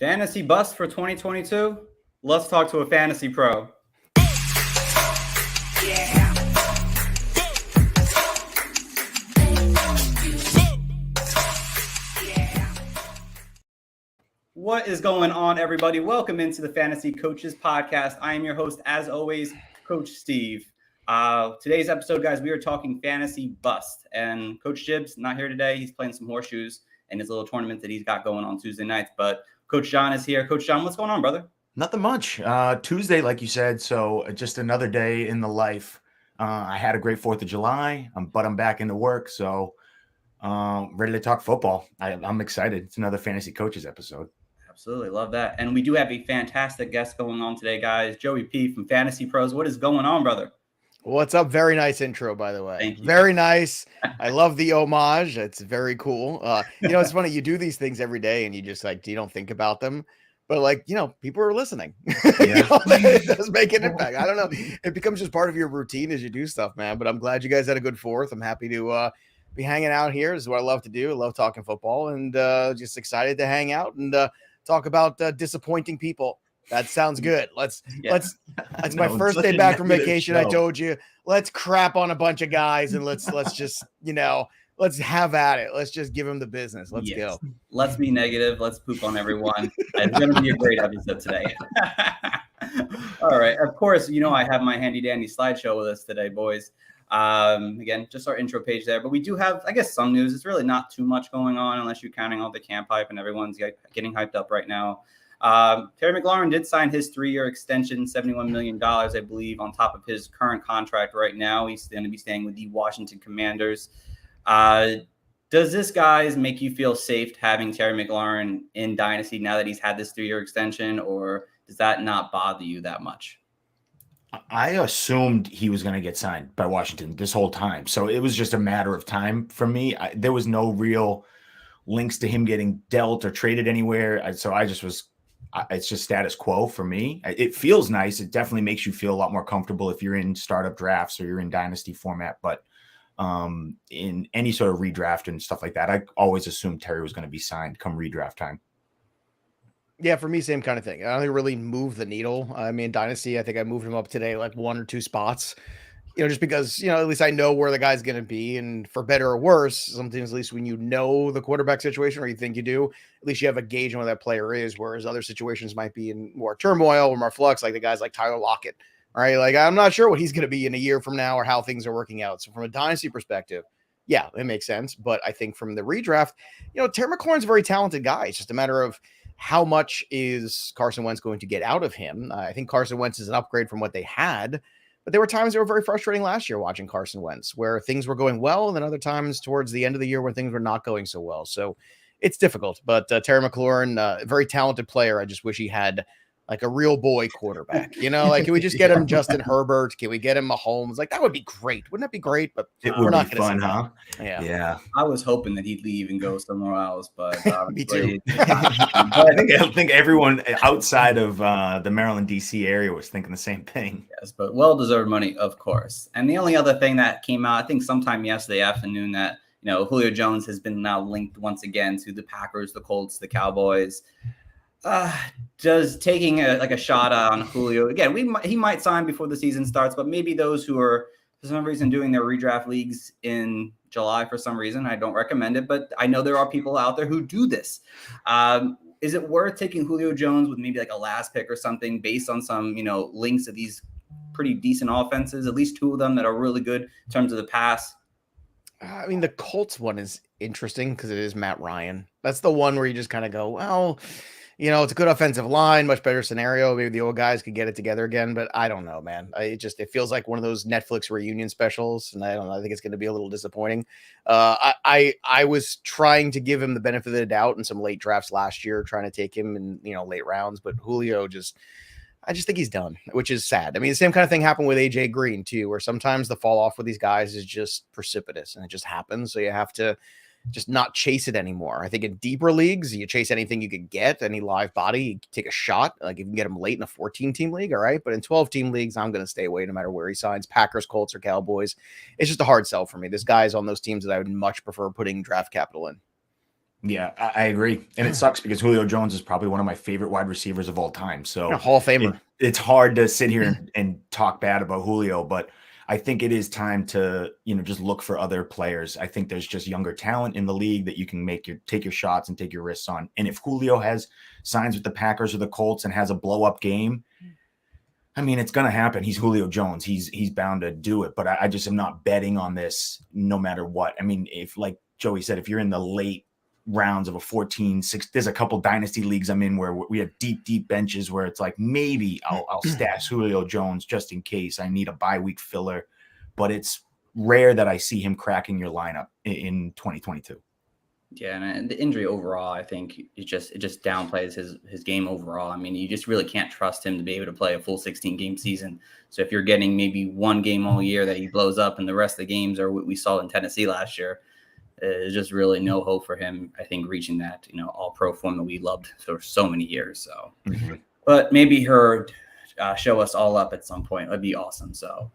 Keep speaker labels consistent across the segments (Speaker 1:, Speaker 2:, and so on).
Speaker 1: Fantasy bust for 2022? Let's talk to a fantasy pro. What is going on, everybody? Welcome into the Fantasy Coaches Podcast. I am your host, as always, Coach Steve. Today's episode, guys, we are talking fantasy bust. And Coach Jibbs not here today. He's playing some horseshoes in his little tournament that he's got going on Tuesday nights. But Coach John is here. Coach John, what's going on, brother?
Speaker 2: Nothing much. Tuesday, like you said, so just another day in the life. I had a great 4th of July, but I'm back into work, so ready to talk football. I'm excited. It's another Fantasy Coaches episode.
Speaker 1: Absolutely. Love that. And we do have a fantastic guest going on today, guys. Joey P from Fantasy Pros. What is going on, brother?
Speaker 3: What's up? Very nice intro, by the way. Thank you. Very nice. I love the homage. It's very cool. It's funny. You do these things every day and you just you don't think about them. But people are listening.
Speaker 2: Yeah.
Speaker 3: It does make an impact. I don't know. It becomes just part of your routine as you do stuff, man. But I'm glad you guys had a good 4th. I'm happy to be hanging out here. This is what I love to do. I love talking football and just excited to hang out and talk about disappointing people. That sounds good. That's my first day back from vacation. I told you, let's crap on a bunch of guys and let's just, let's have at it. Let's just give them the business. Let's go.
Speaker 1: Let's be negative. Let's poop on everyone. It's going to be a great episode today. All right. Of course, I have my handy dandy slideshow with us today, boys. Again, just our intro page there, but we do have, I guess, some news. It's really not too much going on unless you're counting all the camp hype and everyone's getting hyped up right now. Kerry Mclaren did sign his 3-year extension, $71 million, I believe, on top of his current contract right now. He's going to be staying with the Washington Commanders. Does this, guys, make you feel safe having Terry McLaurin in Dynasty now that he's had this 3-year extension, or does that not bother you that much?
Speaker 2: I assumed he was going to get signed by Washington this whole time. So it was just a matter of time for me. There was no real links to him getting dealt or traded anywhere. It's just status quo for me. It feels nice. It definitely makes you feel a lot more comfortable if you're in startup drafts or you're in dynasty format. But in any sort of redraft and stuff like that, I always assumed Terry was going to be signed come redraft time.
Speaker 3: Yeah, for me, same kind of thing. I don't think really move the needle. I mean, Dynasty, I think I moved him up today 1 or 2 spots, just because, at least I know where the guy's going to be. And for better or worse, sometimes at least when you know the quarterback situation or you think you do, at least you have a gauge on where that player is, whereas other situations might be in more turmoil or more flux, like the guys like Tyler Lockett. All right, I'm not sure what he's going to be in a year from now or how things are working out. So from a Dynasty perspective, yeah, it makes sense. But I think from the redraft, Terry McLaurin's a very talented guy. It's just a matter of how much is Carson Wentz going to get out of him? I think Carson Wentz is an upgrade from what they had, but there were times that were very frustrating last year watching Carson Wentz where things were going well, and then other times towards the end of the year where things were not going so well. So it's difficult, but Terry McLaurin, a very talented player. I just wish he had a real boy quarterback, can we just get him Justin Herbert? Can we get him Mahomes? That would be great. Wouldn't that be great? But
Speaker 2: it would be fun, huh?
Speaker 3: Yeah.
Speaker 1: I was hoping that he'd leave and go somewhere else, but
Speaker 3: me too.
Speaker 2: I think everyone outside of the Maryland, DC area was thinking the same thing.
Speaker 1: Yes, but well-deserved money, of course. And the only other thing that came out, I think sometime yesterday afternoon, that Julio Jones has been now linked once again to the Packers, the Colts, the Cowboys. Does taking a shot on Julio again? He might sign before the season starts, but maybe those who are for some reason doing their redraft leagues in July for some reason, I don't recommend it, but I know there are people out there who do this. Is it worth taking Julio Jones with maybe a last pick or something based on some links to these pretty decent offenses? At least 2 of them that are really good in terms of the pass.
Speaker 3: I mean, the Colts one is interesting because it is Matt Ryan. That's the one where you just kind of go, well. It's a good offensive line, much better scenario. Maybe the old guys could get it together again, but I don't know, man. It feels like one of those Netflix reunion specials, and I don't know. I think it's going to be a little disappointing. I was trying to give him the benefit of the doubt in some late drafts last year, trying to take him in late rounds, but Julio I just think he's done, which is sad. I mean, the same kind of thing happened with AJ Green too, where sometimes the fall off with these guys is just precipitous, and it just happens. So you have to just not chase it anymore. I think in deeper leagues, you chase anything you can get, any live body, you take a shot. You can get him late in a 14-team league, all right? But in 12-team leagues, I'm going to stay away no matter where he signs. Packers, Colts, or Cowboys. It's just a hard sell for me. This guy's on those teams that I would much prefer putting draft capital in.
Speaker 2: Yeah, I agree. And it sucks because Julio Jones is probably one of my favorite wide receivers of all time. So
Speaker 3: A Hall of Famer.
Speaker 2: It's hard to sit here and talk bad about Julio, but I think it is time to, just look for other players. I think there's just younger talent in the league that you can take your shots and take your risks on. And if Julio signs with the Packers or the Colts and has a blow up game, I mean, it's going to happen. He's Julio Jones. He's bound to do it, but I just am not betting on this no matter what. I mean, if, like Joey said, if you're in the late rounds of a 14-6, there's a couple dynasty leagues I'm in where we have deep benches where it's like, maybe I'll stash Julio Jones just in case I need a bye week filler, but it's rare that I see him cracking your lineup in 2022.
Speaker 1: Yeah, and the injury overall, I think it just downplays his game overall. I mean, you just really can't trust him to be able to play a full 16-game season. So if you're getting maybe one game all year that he blows up and the rest of the games are what we saw in Tennessee last year, there's just really no hope for him, I think, reaching that, all-pro form that we loved for so many years. So, But maybe her show us all up at some point. That'd be awesome. So,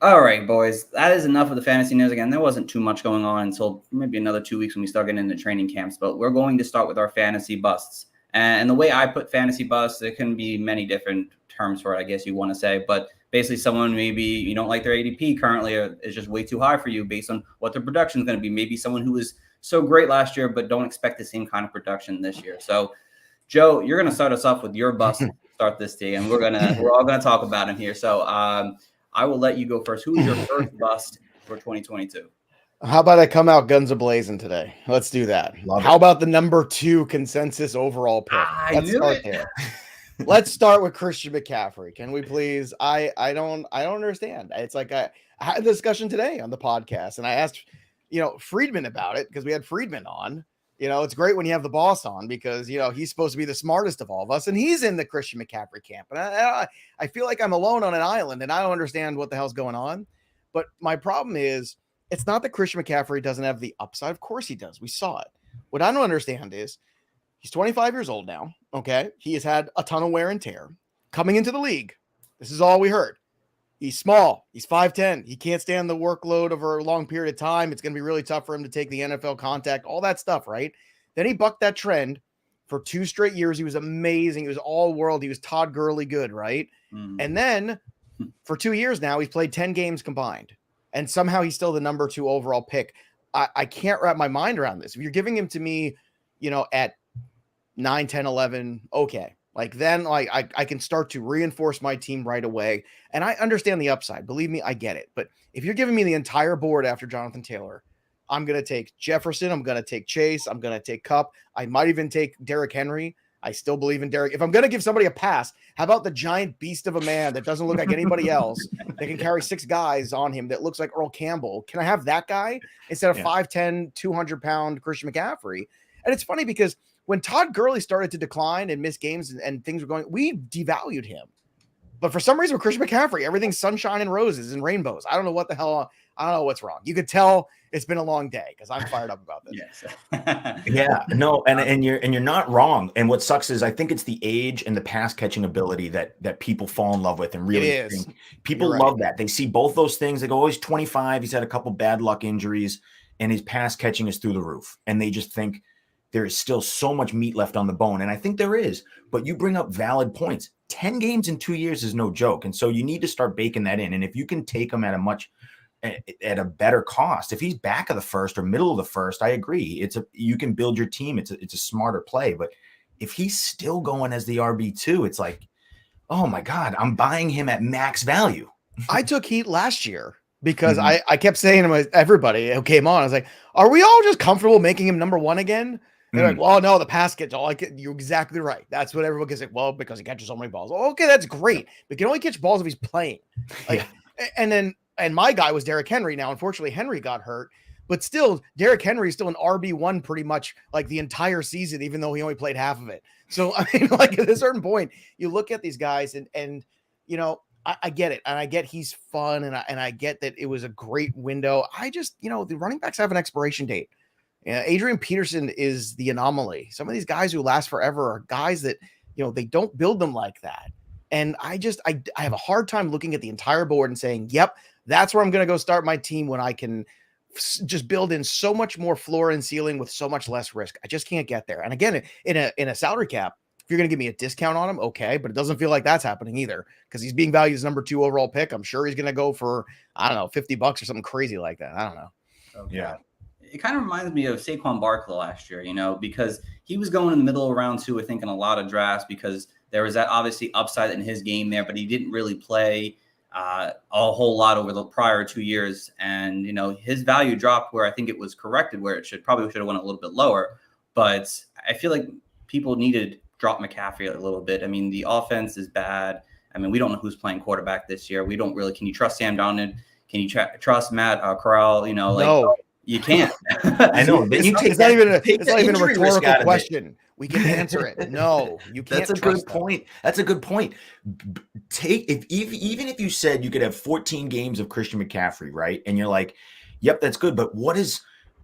Speaker 1: all right, boys, that is enough of the fantasy news. Again, there wasn't too much going on until maybe another 2 weeks when we start getting into training camps, but we're going to start with our fantasy busts. And the way I put fantasy busts, there can be many different terms for it, I guess you want to say, but basically someone maybe you don't like their ADP currently or is just way too high for you based on what their production is going to be. Maybe someone who was so great last year, but don't expect the same kind of production this year. So, Joe, you're going to start us off with your bust to start this day, and we're all going to talk about him here. So I will let you go first. Who is your first bust for 2022?
Speaker 3: How about I come out guns a-blazing today? Let's do that. How about the number 2 consensus overall pick? Let's start there. Let's start with Christian McCaffrey. Can we please? I don't understand. It's like I had a discussion today on the podcast, and I asked, Friedman about it because we had Friedman on. It's great when you have the boss on because, he's supposed to be the smartest of all of us, and he's in the Christian McCaffrey camp. And I feel like I'm alone on an island, and I don't understand what the hell's going on. But my problem is, it's not that Christian McCaffrey doesn't have the upside. Of course he does. We saw it. What I don't understand is he's 25 years old now. Okay. He has had a ton of wear and tear coming into the league. This is all we heard. He's small. He's 5'10". He can't stand the workload over a long period of time. It's going to be really tough for him to take the NFL contact, all that stuff, right? Then he bucked that trend for 2 straight years. He was amazing. He was all world. He was Todd Gurley good, right? And then for 2 years now, he's played 10 games combined. And somehow he's still the number 2 overall pick. I can't wrap my mind around this. If you're giving him to me, at 9, 10, 11, okay. Then I can start to reinforce my team right away. And I understand the upside. Believe me, I get it. But if you're giving me the entire board after Jonathan Taylor, I'm going to take Jefferson. I'm going to take Chase. I'm going to take Kupp. I might even take Derrick Henry. I still believe in Derrick. If I'm going to give somebody a pass, how about the giant beast of a man that doesn't look like anybody else that can carry 6 guys on him that looks like Earl Campbell? Can I have that guy instead of 5'10", 200-pound Christian McCaffrey? And it's funny because when Todd Gurley started to decline and miss games and things were going, we devalued him. But for some reason with Christian McCaffrey, everything's sunshine and roses and rainbows. I don't know what the hell. I don't know what's wrong. You could tell it's been a long day because I'm fired up about this.
Speaker 1: Yes.
Speaker 2: Yeah, no, and you're not wrong. And what sucks is I think it's the age and the pass catching ability that people fall in love with and really think. People love that. They see both those things. They go, oh, he's 25. He's had a couple bad luck injuries, and his pass catching is through the roof. And they just think there is still so much meat left on the bone. And I think there is. But you bring up valid points. 10 games in 2 years is no joke. And so you need to start baking that in. And if you can take him at a better cost, if he's back of the first or middle of the first, I agree. You can build your team. It's a smarter play. But if he's still going as the RB2, it's like, oh my God, I'm buying him at max value.
Speaker 3: I took heat last year because I kept saying to everybody who came on, I was like, are we all just comfortable making him number 1 again? They're like, well, no, the pass catch. You're exactly right. That's what everyone gets. Like, well, because he catches so many balls. Okay, that's great. But he can only catch balls if he's playing. And my guy was Derrick Henry. Now, unfortunately, Henry got hurt. But still, Derrick Henry is still an RB1 pretty much like the entire season, even though he only played half of it. So, I mean, like at a certain point, you look at these guys and I get it. And I get he's fun. And I get that it was a great window. I just, the running backs have an expiration date. Adrian Peterson is the anomaly. Some of these guys who last forever are guys that, they don't build them like that. And I have a hard time looking at the entire board and saying, yep, that's where I'm going to go start my team when I can just build in so much more floor and ceiling with so much less risk. I just can't get there. And again, in a salary cap, if you're going to give me a discount on him, okay, but it doesn't feel like that's happening either because he's being valued as number 2 overall pick. I'm sure he's going to go for, I don't know, $50 or something crazy like that. I don't know.
Speaker 1: Okay.
Speaker 2: Yeah.
Speaker 1: It kind of reminds me of Saquon Barkley last year, because he was going in the middle of round 2, I think, in a lot of drafts because there was that obviously upside in his game there, but he didn't really play a whole lot over the prior 2 years. And, his value dropped where I think it was corrected, where it should have went a little bit lower. But I feel like people needed drop McCaffrey a little bit. I mean, the offense is bad. I mean, we don't know who's playing quarterback this year. We don't really. Can you trust Sam Darnold? Can you trust Matt Corral?
Speaker 3: No.
Speaker 1: You can't.
Speaker 2: I know. Then
Speaker 3: it's not even a rhetorical question. We can answer it. No, you can't.
Speaker 2: That's a good point. That's a good point. Even if you said you could have 14 games of Christian McCaffrey, right? And you're like, yep, that's good. But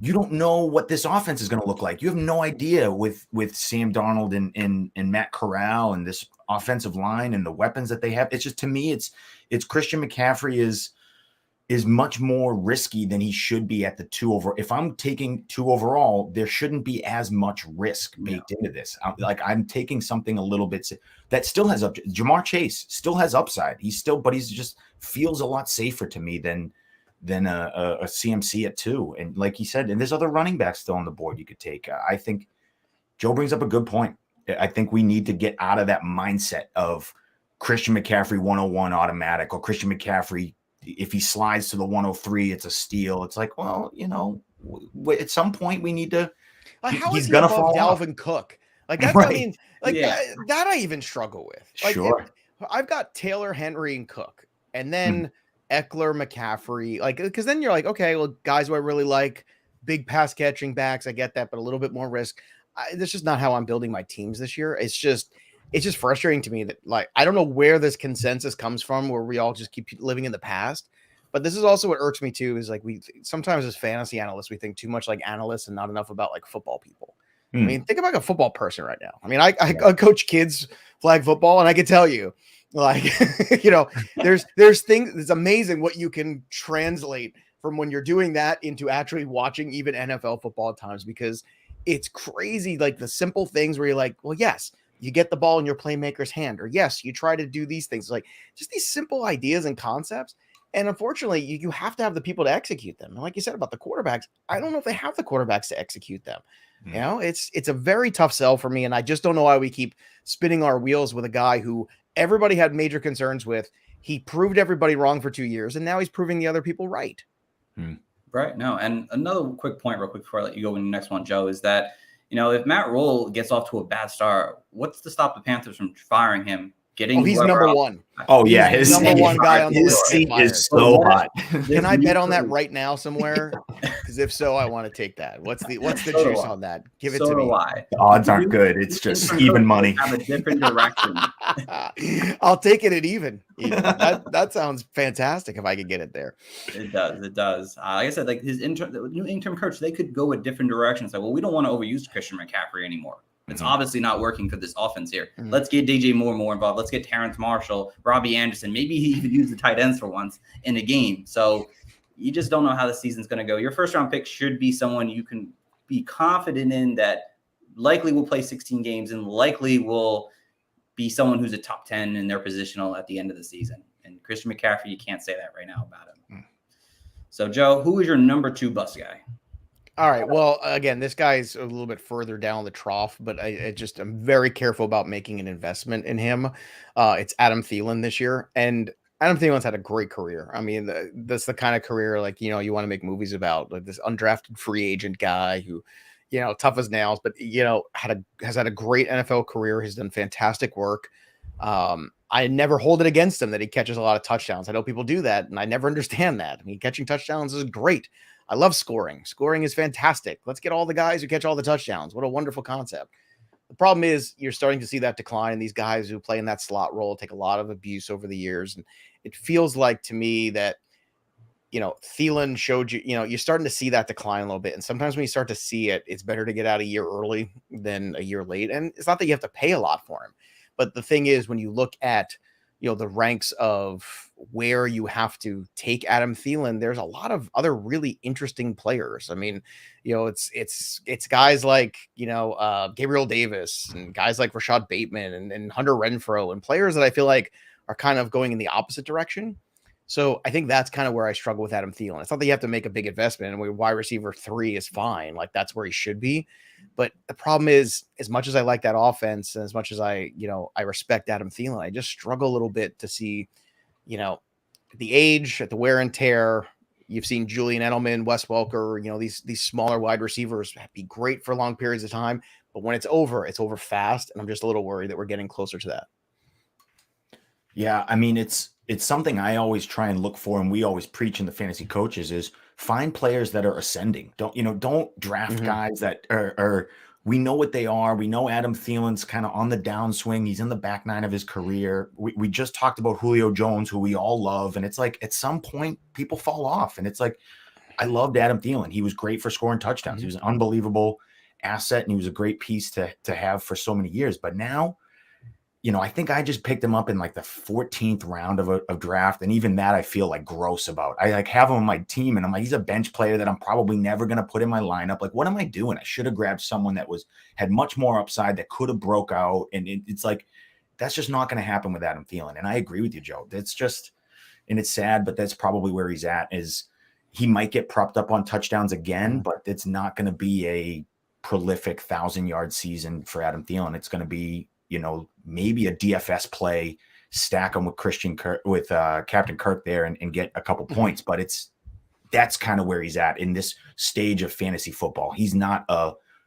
Speaker 2: you don't know what this offense is going to look like. You have no idea with Sam Darnold and Matt Corral and this offensive line and the weapons that they have. It's just, to me, it's Christian McCaffrey is much more risky than he should be at the 2 overall. If I'm taking 2 overall, there shouldn't be as much risk baked into this. I'm taking something a little bit that still has up. Jamar Chase still has upside. But he's just feels a lot safer to me than a CMC at 2. And like he said, and there's other running backs still on the board you could take. I think Joe brings up a good point. I think we need to get out of that mindset of Christian McCaffrey 101 automatic, or Christian McCaffrey, if he slides to the 103, it's a steal. It's like, well, at some point we need to.
Speaker 3: He's going to fall Dalvin off. Cook. Like that's, right. I mean, like that I even struggle with. Like,
Speaker 2: sure.
Speaker 3: I've got Taylor, Henry, and Cook, and then Eckler, McCaffrey. Like, because then you're like, okay, well, guys who I really like, big pass catching backs. I get that, but a little bit more risk. That's just not how I'm building my teams this year. It's just frustrating to me that, like, I don't know where this consensus comes from, where we all just keep living in the past. But this is also what irks me too, is like, we sometimes as fantasy analysts, we think too much like analysts and not enough about like football people. I mean, think about a football person right now. I mean, I coach kids flag football, and I can tell you, like, there's things. It's amazing what you can translate from when you're doing that into actually watching even NFL football at times, because it's crazy. Like the simple things where you're like, well, yes, you get the ball in your playmaker's hand, or yes, you try to do these things, like just these simple ideas and concepts. And unfortunately, you have to have the people to execute them. And like you said about the quarterbacks, I don't know if they have the quarterbacks to execute them. It's a very tough sell for me. And I just don't know why we keep spinning our wheels with a guy who everybody had major concerns with. He proved everybody wrong for 2 years, and now he's proving the other people right.
Speaker 1: Right. No. And another quick point real quick before I let you go in the next one, Joe, is that, if Matt Rule gets off to a bad start, what's to stop the Panthers from firing him?
Speaker 3: He's number 1.
Speaker 2: Oh yeah,
Speaker 3: his number 1 guy on the list.
Speaker 2: His seat is so hot.
Speaker 3: Can I bet on that right now somewhere? Because if so, I want to take that. What's the juice on that? Give it to me.
Speaker 2: The odds aren't good. It's just even money.
Speaker 1: Have a different direction.
Speaker 3: I'll take it at even. That sounds fantastic if I could get it there.
Speaker 1: It does. Like I said, like the new interim coach, they could go a different direction. Say, well, we don't want to overuse Christian McCaffrey anymore. It's obviously not working for this offense here. Let's get DJ Moore more involved. Let's get Terrence Marshall, Robbie Anderson. Maybe he even use the tight ends for once in a game. So you just don't know how the season's going to go. Your first round pick should be someone you can be confident in that likely will play 16 games and likely will be someone who's a top 10 in their positional at the end of the season. And Christian McCaffrey, you can't say that right now about him. So, Joe, who is your number 2 bust guy?
Speaker 3: All right. Well, again, this guy's a little bit further down the trough, but I'm very careful about making an investment in him. It's Adam Thielen this year. And Adam Thielen's had a great career. I mean, that's the kind of career, like, you want to make movies about, like this undrafted free agent guy who, tough as nails, but, has had a great NFL career. He's done fantastic work. I never hold it against him that he catches a lot of touchdowns. I know people do that, and I never understand that. I mean, catching touchdowns is great. I love scoring. Scoring is fantastic. Let's get all the guys who catch all the touchdowns. What a wonderful concept. The problem is you're starting to see that decline, and these guys who play in that slot role take a lot of abuse over the years. And it feels like to me that, Thielen showed you, you're starting to see that decline a little bit. And sometimes when you start to see it, it's better to get out a year early than a year late. And it's not that you have to pay a lot for him. But the thing is, when you look at, the ranks of where you have to take Adam Thielen, there's a lot of other really interesting players. I mean, it's guys like, Gabriel Davis and guys like Rashad Bateman and Hunter Renfrow and players that I feel like are kind of going in the opposite direction. So I think that's kind of where I struggle with Adam Thielen. It's not that you have to make a big investment, and wide receiver 3 is fine. Like, that's where he should be. But the problem is, as much as I like that offense and as much as I respect Adam Thielen, I just struggle a little bit to see, at the age, at the wear and tear. You've seen Julian Edelman, Wes Welker, these smaller wide receivers be great for long periods of time. But when it's over fast. And I'm just a little worried that we're getting closer to that.
Speaker 2: Yeah, I mean, it's something I always try and look for, and we always preach in the fantasy coaches is find players that are ascending. Don't draft guys that are we know what they are. We know Adam Thielen's kind of on the downswing. He's in the back nine of his career. We just talked about Julio Jones, who we all love, and it's like at some point people fall off, and it's like I loved Adam Thielen. He was great for scoring touchdowns. He was an unbelievable asset, and he was a great piece to have for so many years. But now, I think I just picked him up in like the 14th round of draft. And even that I feel like gross about. I like have him on my team and I'm like, he's a bench player that I'm probably never going to put in my lineup. Like, what am I doing? I should have grabbed someone that had much more upside that could have broke out. And it's like, that's just not going to happen with Adam Thielen. And I agree with you, Joe. That's just, and it's sad, but that's probably where he's at. Is he might get propped up on touchdowns again, but it's not going to be a prolific 1,000-yard season for Adam Thielen. It's going to be, maybe a DFS play, stack him with Captain Kirk there and get a couple points. But that's kind of where he's at in this stage of fantasy football. He's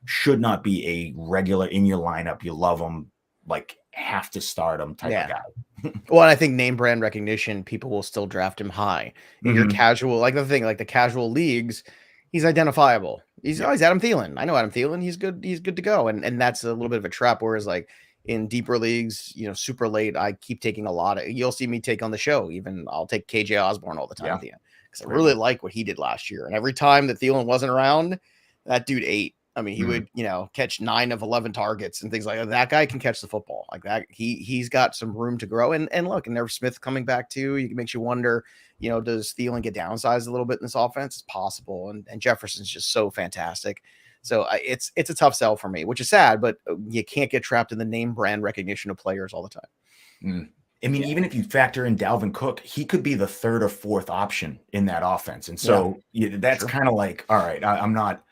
Speaker 2: should not be a regular in your lineup. You love him, like have to start him type of guy.
Speaker 3: Well, and I think name brand recognition, people will still draft him high. In your casual, like the casual leagues, he's identifiable. He's Adam Thielen. I know Adam Thielen. He's good. He's good to go. And that's a little bit of a trap. Whereas like in deeper leagues, super late, I keep taking a lot of, you'll see me take on the show. Even I'll take KJ Osborne all the time at the end because I really like what he did last year. And every time that Thielen wasn't around, that dude ate. I mean, he would, catch 9 of 11 targets and things like that. That guy can catch the football like that. He's got some room to grow. And look, and Nerve Smith coming back too, makes you wonder, does Thielen get downsized a little bit in this offense? It's possible. And Jefferson's just so fantastic. So it's a tough sell for me, which is sad, but you can't get trapped in the name brand recognition of players all the time.
Speaker 2: I mean, even if you factor in Dalvin Cook, he could be the 3rd or 4th option in that offense. And so that's kind of like, all right, I'm not.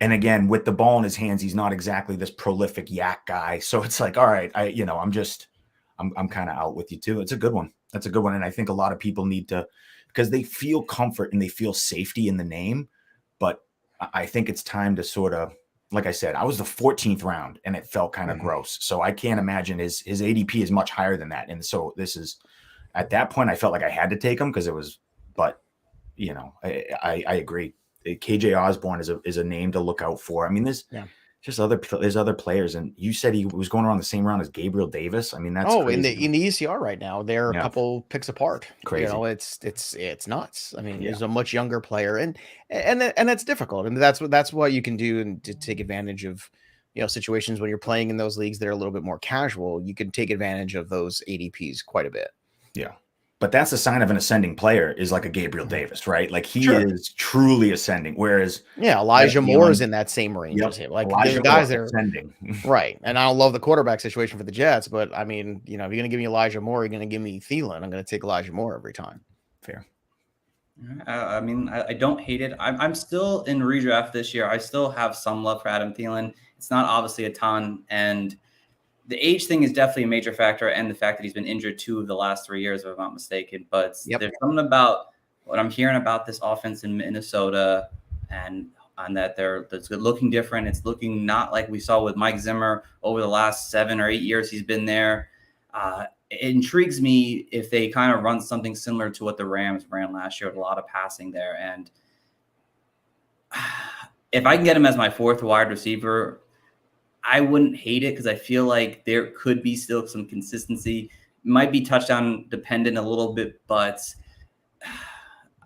Speaker 2: And again, with the ball in his hands, he's not exactly this prolific yak guy. So it's like, all right, I'm kind of out with you too. It's a good one. That's a good one. And I think a lot of people need to, because they feel comfort and they feel safety in the name. But I think it's time to sort of, like I said, I was the 14th round and it felt kind of gross. So I can't imagine his ADP is much higher than that. And so this is, at that point, I felt like I had to take him because it was, but I agree. KJ Osborne is a name to look out for. I mean, there's other players, and you said he was going around the same round as Gabriel Davis. I mean, that's crazy.
Speaker 3: in the ECR right now, they're a couple picks apart.
Speaker 2: Crazy.
Speaker 3: It's nuts. I mean, he's a much younger player, and that's difficult. I mean, that's what you can do and to take advantage of situations when you're playing in those leagues that are a little bit more casual. You can take advantage of those ADPs quite a bit.
Speaker 2: Yeah. But that's a sign of an ascending player is like a Gabriel Davis, right? Like he is truly ascending. Whereas
Speaker 3: Elijah Moore is in that same range as him. Like the guys that are
Speaker 2: ascending.
Speaker 3: Right. And I don't love the quarterback situation for the Jets, but I mean, if you're going to give me Elijah Moore, you're going to give me Thielen. I'm going to take Elijah Moore every time.
Speaker 2: Fair.
Speaker 1: I mean, I don't hate it. I'm still in redraft this year. I still have some love for Adam Thielen. It's not obviously a ton, and the age thing is definitely a major factor, and the fact that he's been injured 2 of the last 3 years, if I'm not mistaken. But there's something about what I'm hearing about this offense in Minnesota and that it's looking different. It's looking not like we saw with Mike Zimmer over the last 7 or 8 years he's been there. It intrigues me if they kind of run something similar to what the Rams ran last year with a lot of passing there. And if I can get him as my 4th wide receiver, I wouldn't hate it because I feel like there could be still some consistency. Might be touchdown dependent a little bit, but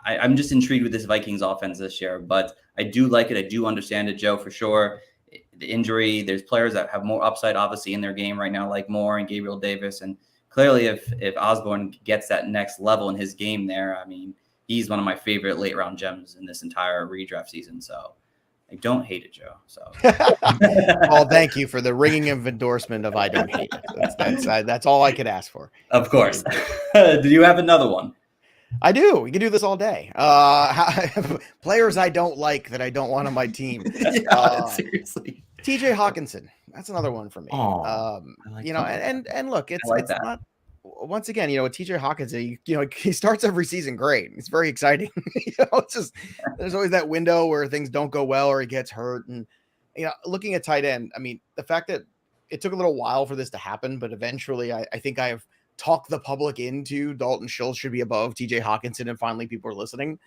Speaker 1: I'm just intrigued with this Vikings offense this year. But I do like it. I do understand it, Joe, for sure. The injury, there's players that have more upside, obviously, in their game right now, like Moore and Gabriel Davis and clearly if Osborne gets that next level in his game there, I mean, he's one of my favorite late round gems in this entire redraft season. So I don't hate it, Joe. So
Speaker 3: well, thank you for the ringing of endorsement of I don't hate it. That's all I could ask for.
Speaker 1: Of course. Do you have another one?
Speaker 3: I do. We can do this all day. Players I don't like that I don't want on my team.
Speaker 1: Seriously.
Speaker 3: TJ Hawkinson. That's another one for me.
Speaker 1: Like
Speaker 3: and look, it's
Speaker 1: that.
Speaker 3: not. Once again, with TJ Hawkinson, he starts every season great. It's very exciting. It's just there's always that window where things don't go well or he gets hurt. And looking at tight end, I mean, the fact that it took a little while for this to happen, but eventually, I think I have talked the public into Dalton Schultz should be above TJ Hawkinson, and finally people are listening.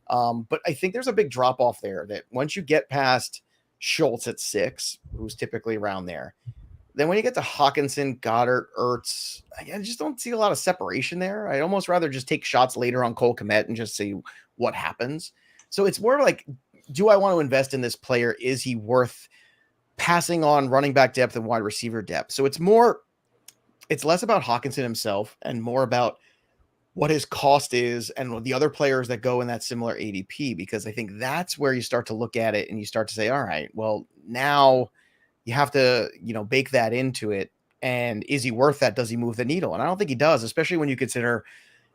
Speaker 3: But I think there's a big drop off there that once you get past Schultz at 6, who's typically around there, then when you get to Hawkinson, Goddard, Ertz, I just don't see a lot of separation there. I'd almost rather just take shots later on Cole Kmet and just see what happens. So it's more like, do I want to invest in this player? Is he worth passing on running back depth and wide receiver depth? So it's less about Hawkinson himself and more about what his cost is and the other players that go in that similar ADP, because I think that's where you start to look at it and you start to say, all right, well, now you have to, bake that into it. And is he worth that? Does he move the needle? And I don't think he does, especially when you consider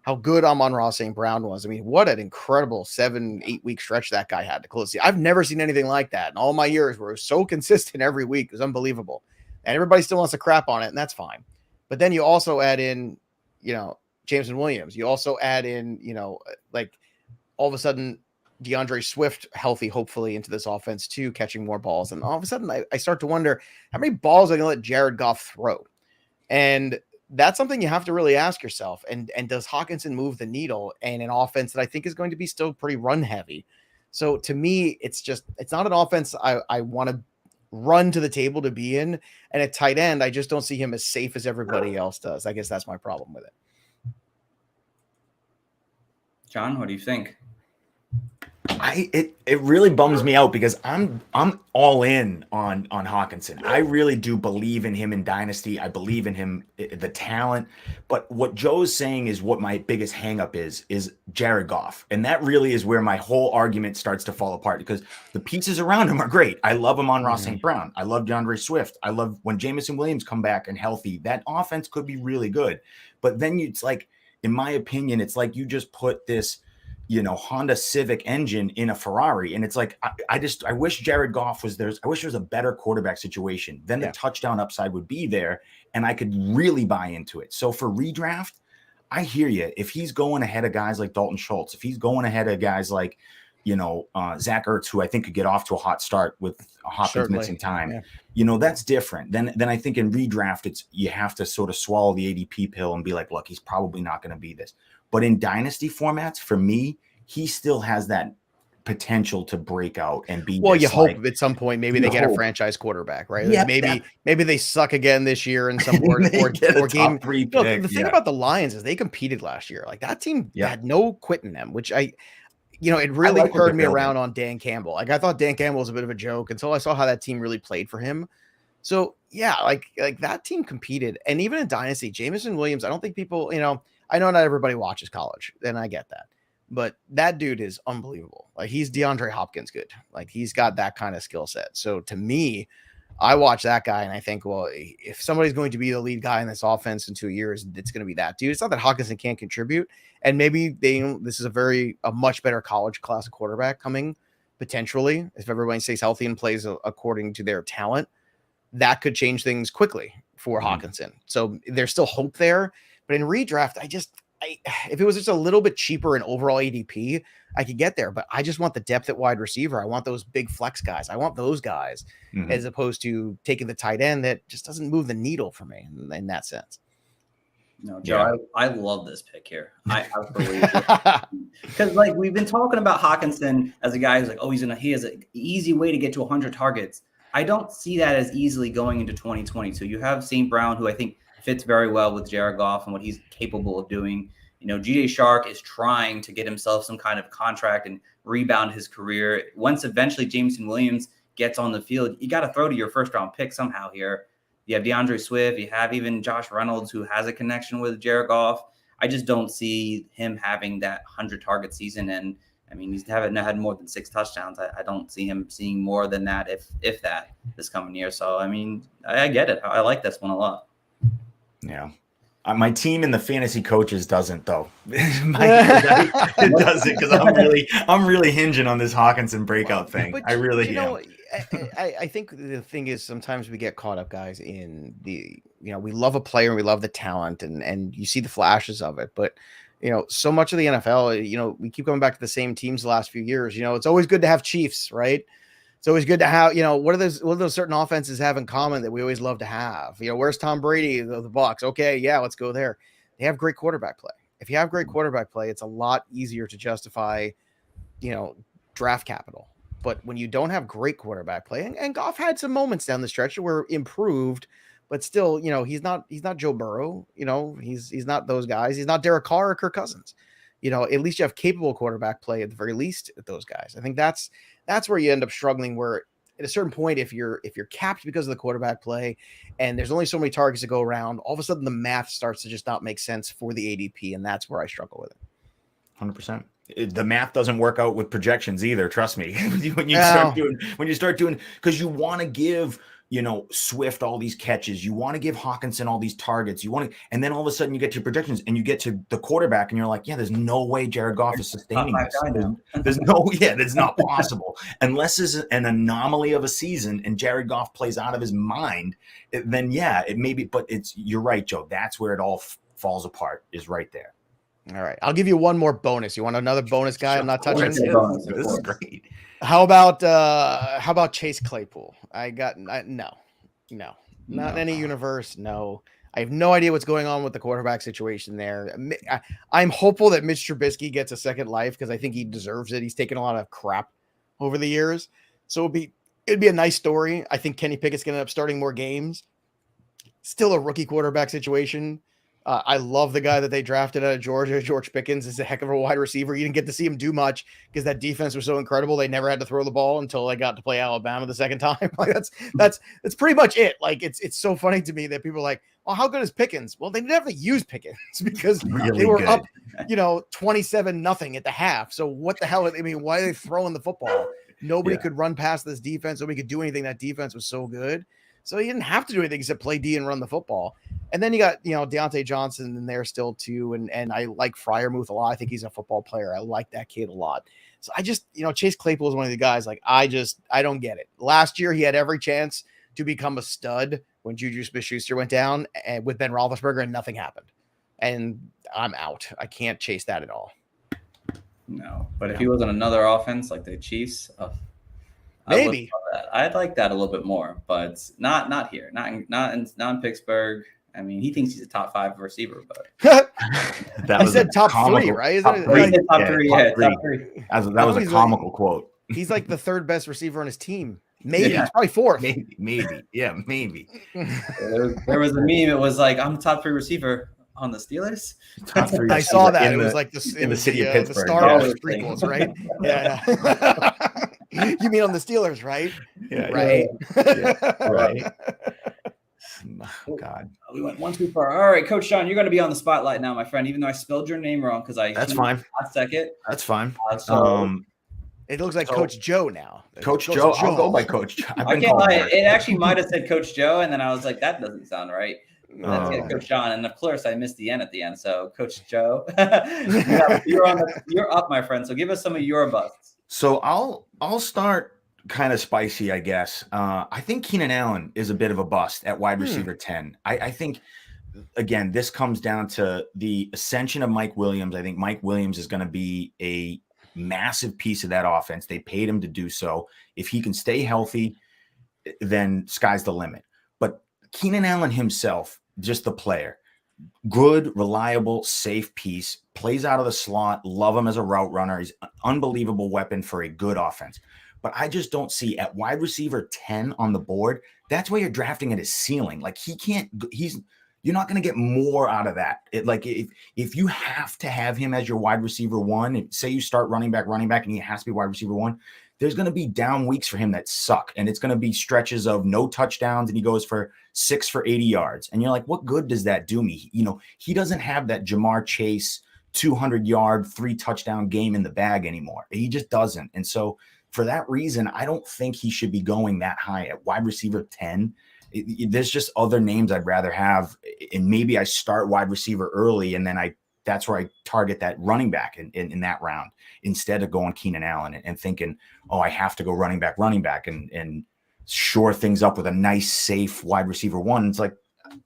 Speaker 3: how good Amon-Ra St. Brown was. I mean, what an incredible 7-8 week stretch that guy had to close. I've never seen anything like that in all my years where it was so consistent every week. It was unbelievable. And everybody still wants to crap on it, and that's fine. But then you also add in, Jamison Williams. You also add in, like all of a sudden Deandre Swift healthy, hopefully, into this offense too, catching more balls. And all of a sudden I start to wonder how many balls are going to let Jared Goff throw? And that's something you have to really ask yourself. And does Hawkinson move the needle in an offense that I think is going to be still pretty run heavy? So to me, it's not an offense I want to run to the table to be in. And at tight end, I just don't see him as safe as everybody else does. I guess that's my problem with it.
Speaker 1: John, what do you think?
Speaker 2: It really bums me out because I'm all in on Hawkinson. I really do believe in him in Dynasty. I believe in him, the talent. But what Joe's saying is what my biggest hangup is Jared Goff. And that really is where my whole argument starts to fall apart, because the pieces around him are great. I love Amon-Ra St. Brown. I love DeAndre Swift. I love when Jamison Williams come back and healthy. That offense could be really good. But then it's like, in my opinion, it's like you just put this Honda Civic engine in a Ferrari. And it's like, I wish Jared Goff was there. I wish there was a better quarterback situation. Then the touchdown upside would be there and I could really buy into it. So for redraft, I hear you. If he's going ahead of guys like Dalton Schultz, if he's going ahead of guys like, Zach Ertz, who I think could get off to a hot start with Hopkins missing time, that's different. Then I think in redraft, you have to sort of swallow the ADP pill and be like, look, he's probably not going to be this. But in dynasty formats, for me, he still has that potential to break out and be.
Speaker 3: Well, you hope at some point maybe they get a franchise quarterback, right?
Speaker 2: Yeah,
Speaker 3: maybe they suck again this year in some or game. The thing about the Lions is they competed last year. Like that team had no quit in them, which it really turned me around on Dan Campbell. Like I thought Dan Campbell was a bit of a joke until I saw how that team really played for him. So yeah, like that team competed, and even in dynasty, Jamison Williams. I don't think people, I know not everybody watches college, and I get that. But that dude is unbelievable. Like he's DeAndre Hopkins good. Like he's got that kind of skill set. So to me, I watch that guy and I think, well, if somebody's going to be the lead guy in this offense in 2 years, it's going to be that dude. It's not that Hawkinson can't contribute. And maybe this is a much better college class of quarterback coming potentially. If everybody stays healthy and plays according to their talent, that could change things quickly for Hawkinson. So there's still hope there. But in redraft, if it was just a little bit cheaper in overall ADP, I could get there. But I just want the depth at wide receiver. I want those big flex guys. I want those guys as opposed to taking the tight end that just doesn't move the needle for me in that sense.
Speaker 1: No, Joe, I love this pick here. I absolutely because like we've been talking about Hawkinson as a guy who's like, he has an easy way to get to 100 targets. I don't see that as easily going into 2022. You have St. Brown, who I think fits very well with Jared Goff and what he's capable of doing. G.J. Shark is trying to get himself some kind of contract and rebound his career. Once eventually Jamison Williams gets on the field, you got to throw to your first round pick somehow here. You have Deandre Swift. You have even Josh Reynolds, who has a connection with Jared Goff. I just don't see him having that 100-target season. And I mean, he's haven't had more than 6 touchdowns. I don't see him seeing more than that, if that, this coming year. So I mean, I get it. I like this one a lot.
Speaker 2: Yeah. My team in the fantasy coaches doesn't though. It doesn't, because I'm really hinging on this Hawkinson breakout thing.
Speaker 3: But
Speaker 2: I really
Speaker 3: am. I think the thing is sometimes we get caught up, guys, in the, we love a player and we love the talent and you see the flashes of it, but so much of the NFL, we keep going back to the same teams the last few years. It's always good to have Chiefs, right? It's always good to have, what do those certain offenses have in common that we always love to have? Where's Tom Brady, the Bucs? Okay, yeah, let's go there. They have great quarterback play. If you have great quarterback play, it's a lot easier to justify, draft capital. But when you don't have great quarterback play, and Goff had some moments down the stretch where improved, but still, he's not Joe Burrow. He's not those guys. He's not Derek Carr or Kirk Cousins. At least you have capable quarterback play at the very least at those guys. I think that's where you end up struggling, where at a certain point, if you're capped because of the quarterback play and there's only so many targets to go around, all of a sudden the math starts to just not make sense for the ADP. And that's where I struggle with it.
Speaker 2: 100%. The math doesn't work out with projections either. Trust me. when you start doing, because you want to give, Swift all these catches, you want to give Hawkinson all these targets, and then all of a sudden you get to projections and you get to the quarterback and you're like, yeah, there's no way Jared Goff is sustaining this. That's not possible unless it's an anomaly of a season and Jared Goff plays out of his mind. Then it may be, but you're right, Joe. That's where it all falls apart, is right there.
Speaker 3: All right, I'll give you one more bonus. You want another bonus guy? I'm not touching.
Speaker 2: This is great.
Speaker 3: How about Chase Claypool? No, not in any universe. No, I have no idea what's going on with the quarterback situation there. I'm hopeful that Mitch Trubisky gets a second life because I think he deserves it. He's taken a lot of crap over the years, so it'd be a nice story. I think Kenny Pickett's going to end up starting more games. Still a rookie quarterback situation. I love the guy that they drafted out of Georgia. George Pickens is a heck of a wide receiver. You didn't get to see him do much because that defense was so incredible. They never had to throw the ball until they got to play Alabama the second time. Like that's pretty much it. Like it's so funny to me that people are like, "Oh, how good is Pickens?" Well, they never used Pickens because they were up, 27-0 at the half. So what the hell? I mean, why are they throwing the football? Nobody could run past this defense. Nobody could do anything. That defense was so good. So he didn't have to do anything except play D and run the football. And then you got, Deontay Johnson in there still too. And I like Freiermuth a lot. I think he's a football player. I like that kid a lot. So I just, Chase Claypool is one of the guys, like, I don't get it. Last year, he had every chance to become a stud when Juju Smith-Schuster went down and with Ben Roethlisberger, and nothing happened. And I'm out. I can't chase that at all.
Speaker 1: No, but if he was on another offense like the Chiefs,
Speaker 3: maybe
Speaker 1: I'd like that a little bit more, but not here, not in Pittsburgh. I mean, he thinks he's a top 5 receiver, but
Speaker 3: I said top 3, right? Isn't it?
Speaker 1: Top three. Top 3.
Speaker 2: That was a comical quote.
Speaker 3: He's like the 3rd best receiver on his team. Maybe he's probably 4th.
Speaker 2: Maybe. Yeah, maybe.
Speaker 1: There was a meme. It was like, I'm the top 3 receiver on the Steelers.
Speaker 2: Top 3.
Speaker 3: I saw that. It was like
Speaker 2: in the city of Pittsburgh.
Speaker 3: The Star Wars prequels, right? Yeah. You mean on the Steelers, right?
Speaker 2: Yeah.
Speaker 3: Right.
Speaker 2: Yeah, right. Oh, God.
Speaker 1: We went one too far. All right, Coach Sean, you're going to be on the spotlight now, my friend, even though I spelled your name wrong because
Speaker 2: That's fine.
Speaker 1: Last second.
Speaker 2: That's fine.
Speaker 3: It looks like Coach Joe now.
Speaker 2: Coach Joe. I'll go by Coach Joe.
Speaker 1: I can't lie. It actually might have said Coach Joe, and then I was like, that doesn't sound right. Let's get Coach Sean, and of course I missed the N at the end. So Coach Joe, you're up, my friend. So give us some of your busts.
Speaker 2: So I'll start kind of spicy, I guess. I think Keenan Allen is a bit of a bust at wide receiver 10. I think, again, this comes down to the ascension of Mike Williams. I think Mike Williams is going to be a massive piece of that offense. They paid him to do so. If he can stay healthy, then sky's the limit. But Keenan Allen himself, just the player, good, reliable, safe piece, plays out of the slot, love him as a route runner. He's an unbelievable weapon for a good offense. But I just don't see at wide receiver 10 on the board. That's why you're drafting at his ceiling. Like you're not going to get more out of that. If you have to have him as your wide receiver 1, say you start running back, and he has to be wide receiver 1, there's going to be down weeks for him that suck. And it's going to be stretches of no touchdowns and he goes for 6 for 80 yards. And you're like, what good does that do me? He doesn't have that Jamar Chase 200-yard, 3-touchdown game in the bag anymore. He just doesn't. And so for that reason, I don't think he should be going that high at wide receiver 10. There's just other names I'd rather have. And maybe I start wide receiver early and then that's where I target that running back in that round instead of going Keenan Allen and thinking, oh, I have to go running back and shore things up with a nice, safe wide receiver 1. It's like,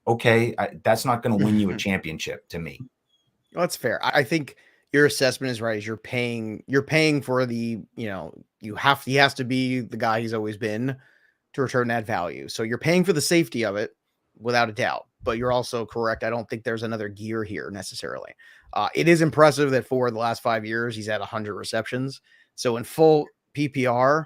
Speaker 2: okay, that's not going to win you a championship to me.
Speaker 3: Well, that's fair. I think your assessment is right. Is you're paying for the, he has to be the guy he's always been to return that value. So you're paying for the safety of it without a doubt, but you're also correct. I don't think there's another gear here necessarily. It is impressive that for the last 5 years, he's had 100 receptions. So in full PPR,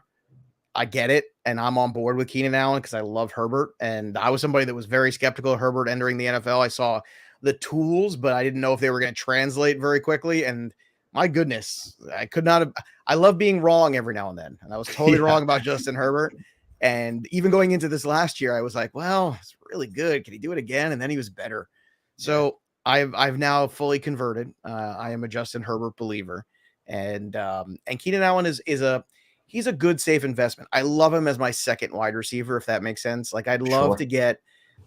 Speaker 3: I get it. And I'm on board with Keenan Allen because I love Herbert. And I was somebody that was very skeptical of Herbert entering the NFL. I saw the tools, but I didn't know if they were going to translate very quickly. And my goodness, I love being wrong every now and then. And I was totally wrong about Justin Herbert. And even going into this last year, I was like, well, it's really good. Can he do it again? And then he was better. So I've now fully converted. I am a Justin Herbert believer. And Keenan Allen he's a good, safe investment. I love him as my second wide receiver, if that makes sense. Like I'd love to get,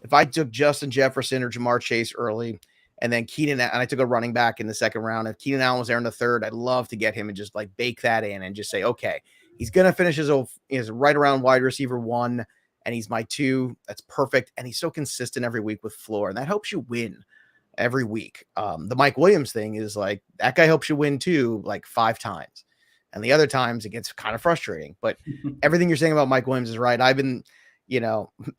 Speaker 3: if I took Justin Jefferson or Jamar Chase early, and then and I took a running back in the second round. If Keenan Allen was there in the third, I'd love to get him and just like bake that in and just say, okay, he's going to finish his right around wide receiver 1, and he's my 2. That's perfect. And he's so consistent every week with floor, and that helps you win every week. The Mike Williams thing is like, that guy helps you win too, like 5 times. And the other times it gets kind of frustrating, but everything you're saying about Mike Williams is right. I've been,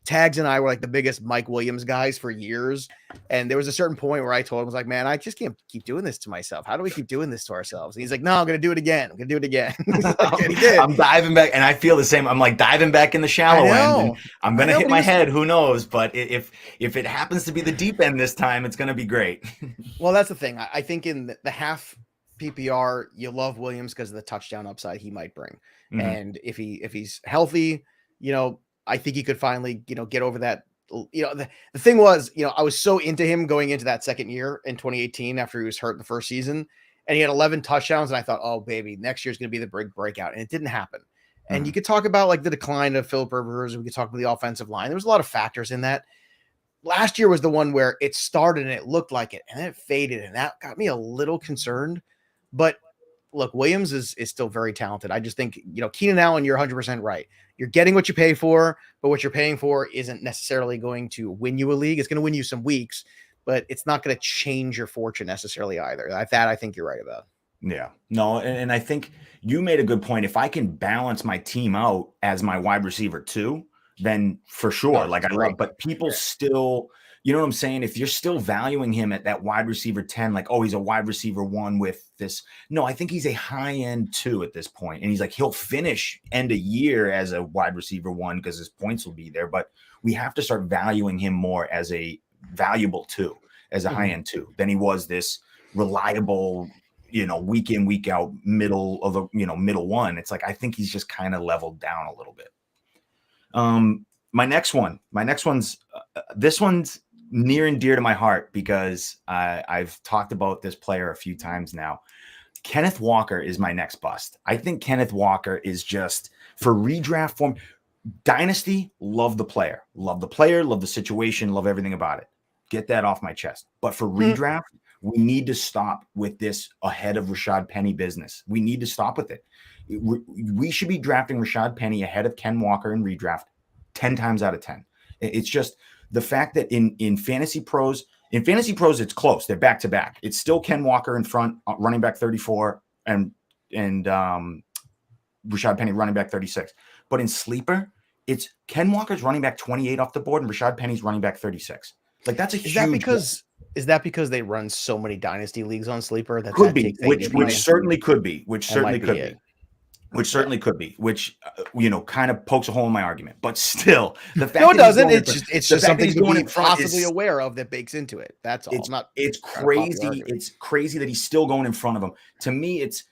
Speaker 3: Tags and I were like the biggest Mike Williams guys for years. And there was a certain point where I told him, I was like, man, I just can't keep doing this to myself. How do we keep doing this to ourselves? And he's like, no, I'm going to do it again. I'm going to do it again. Like, and he did.
Speaker 2: I'm diving back, and I feel the same. I'm like diving back in the shallow end. And I'm going to hit my head. Who knows? But if it happens to be the deep end this time, it's going to be great.
Speaker 3: Well, that's the thing. I think in the half PPR, you love Williams because of the touchdown upside he might bring. Mm-hmm. And if he's healthy, I think he could finally, get over that. The thing was, I was so into him going into that second year in 2018 after he was hurt the first season, and he had 11 touchdowns. And I thought, oh baby, next year's going to be the big breakout. And it didn't happen. Mm-hmm. And you could talk about like the decline of Philip Rivers. We could talk about the offensive line. There was a lot of factors in that. Last year was the one where it started and it looked like it, and then it faded. And that got me a little concerned, but look, Williams is still very talented. I just think, Keenan Allen, you're 100% right. You're getting what you pay for, but what you're paying for isn't necessarily going to win you a league. It's going to win you some weeks, but it's not going to change your fortune necessarily either. That I think you're right about.
Speaker 2: Yeah, no. And I think you made a good point. If I can balance my team out as my wide receiver 2, then for sure, but people still, you know what I'm saying? If you're still valuing him at that wide receiver 10, like, oh, he's a wide receiver 1 with this. No, I think he's a high end 2 at this point. And he's like, he'll finish end of year as a wide receiver 1 because his points will be there. But we have to start valuing him more as a valuable 2, as a high end 2 than he was this reliable, week in, week out, middle 1. It's like, I think he's just kind of leveled down a little bit. My next one's this one's near and dear to my heart because I've talked about this player a few times now. Kenneth Walker is my next bust. I think Kenneth Walker is just, for redraft form, dynasty, love the player, love the situation, love everything about it. Get that off my chest. But for redraft, we need to stop with this ahead of Rashad Penny business. We need to stop with it. We should be drafting Rashad Penny ahead of Ken Walker in redraft 10 times out of 10. It's just the fact that in Fantasy Pros, it's close. They're back to back. It's still Ken Walker in front, running back 34, and Rashad Penny running back 36. But in Sleeper, it's Ken Walker's running back 28 off the board and Rashad Penny's running back 36. Like, that's a huge.
Speaker 3: Is that because they run so many dynasty leagues on Sleeper? That
Speaker 2: could be, which certainly could be, which certainly could be, which kind of pokes a hole in my argument. But still, the fact
Speaker 3: no, it doesn't. It's just something to be possibly aware of that bakes into it. That's all.
Speaker 2: It's crazy. It's crazy that he's still going in front of him. To me, it's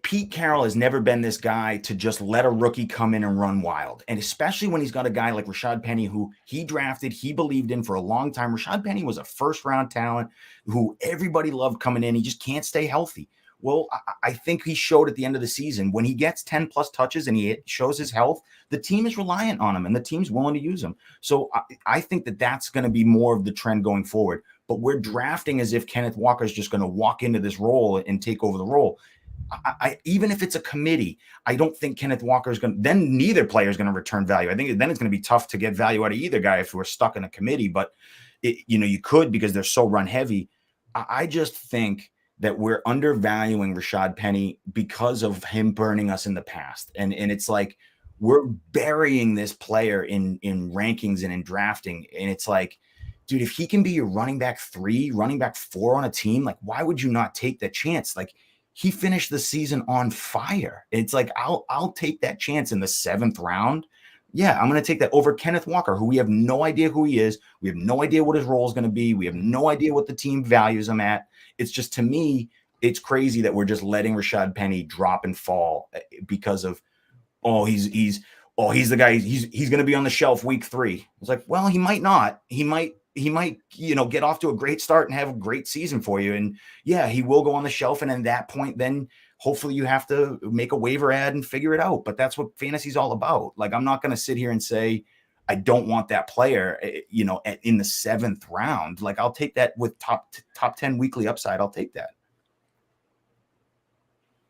Speaker 2: Pete Carroll has never been this guy to just let a rookie come in and run wild. And especially when he's got a guy like Rashad Penny, who he drafted, he believed in for a long time. Rashad Penny was a first-round talent who everybody loved coming in. He just can't stay healthy. Well, I think he showed at the end of the season when he gets 10-plus touches and he shows his health, the team is reliant on him and the team's willing to use him. So I think that that's going to be more of the trend going forward. But we're drafting as if Kenneth Walker is just going to walk into this role and take over the role. Even if it's a committee, I don't think Kenneth Walker is going to, then neither player is going to return value. I think then it's going to be tough to get value out of either guy if we're stuck in a committee, but you could, because they're so run heavy. I just think that we're undervaluing Rashad Penny because of him burning us in the past. And it's like, we're burying this player in rankings and in drafting. And it's like, dude, if he can be your running back 3, running back 4 on a team, like, why would you not take that chance? Like, he finished the season on fire. It's like, I'll take that chance in the 7th round. Yeah, I'm going to take that over Kenneth Walker, who we have no idea who he is. We have no idea what his role is going to be. We have no idea what the team values him at. It's just, to me, it's crazy that we're just letting Rashad Penny drop and fall because of, he's the guy. He's going to be on the shelf week 3. It's like, well, he might not. He might, get off to a great start and have a great season for you. And yeah, he will go on the shelf. And at that point, then hopefully you have to make a waiver ad and figure it out. But that's what fantasy is all about. Like, I'm not going to sit here and say, I don't want that player, in the 7th round. Like, I'll take that with top 10 weekly upside. I'll take that.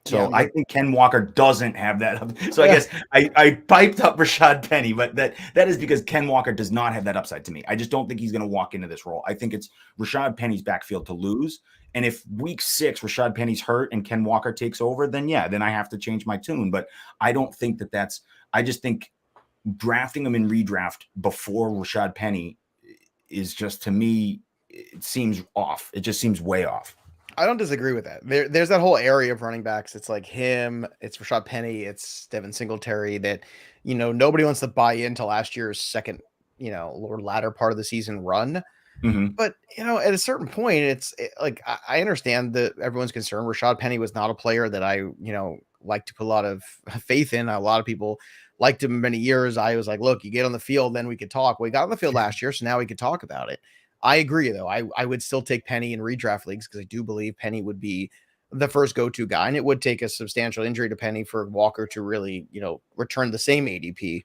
Speaker 2: So I think Ken Walker doesn't have that. So I guess I piped up Rashad Penny, but that is because Ken Walker does not have that upside to me. I just don't think he's going to walk into this role. I think it's Rashad Penny's backfield to lose. And if week 6 Rashad Penny's hurt and Ken Walker takes over, then I have to change my tune. But I don't think I just think drafting him in redraft before Rashad Penny is just, to me, it seems off. It just seems way off.
Speaker 3: I don't disagree with that. There's that whole area of running backs. It's like him, it's Rashad Penny, it's Devin Singletary that, nobody wants to buy into last year's second, or latter part of the season run.
Speaker 2: Mm-hmm.
Speaker 3: But, at a certain point, I understand that everyone's concerned. Rashad Penny was not a player that I, like to put a lot of faith in. A lot of people liked him many years. I was like, look, you get on the field, then we could talk. We got on the field last year, so now we could talk about it. I agree, though. I would still take Penny in redraft leagues because I do believe Penny would be the first go-to guy, and it would take a substantial injury to Penny for Walker to really, return the same ADP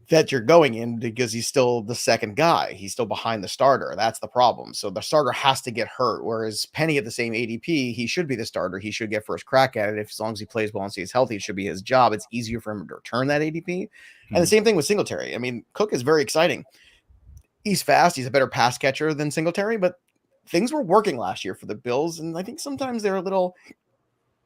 Speaker 3: that you're going in, because he's still the second guy. He's still behind the starter. That's the problem. So the starter has to get hurt, whereas Penny at the same ADP, he should be the starter. He should get first crack at it. As long as he plays well and stays healthy, it should be his job. It's easier for him to return that ADP. Mm-hmm. And the same thing with Singletary. I mean, Cook is very exciting. He's fast. He's a better pass catcher than Singletary, but things were working last year for the Bills. And I think sometimes they're a little,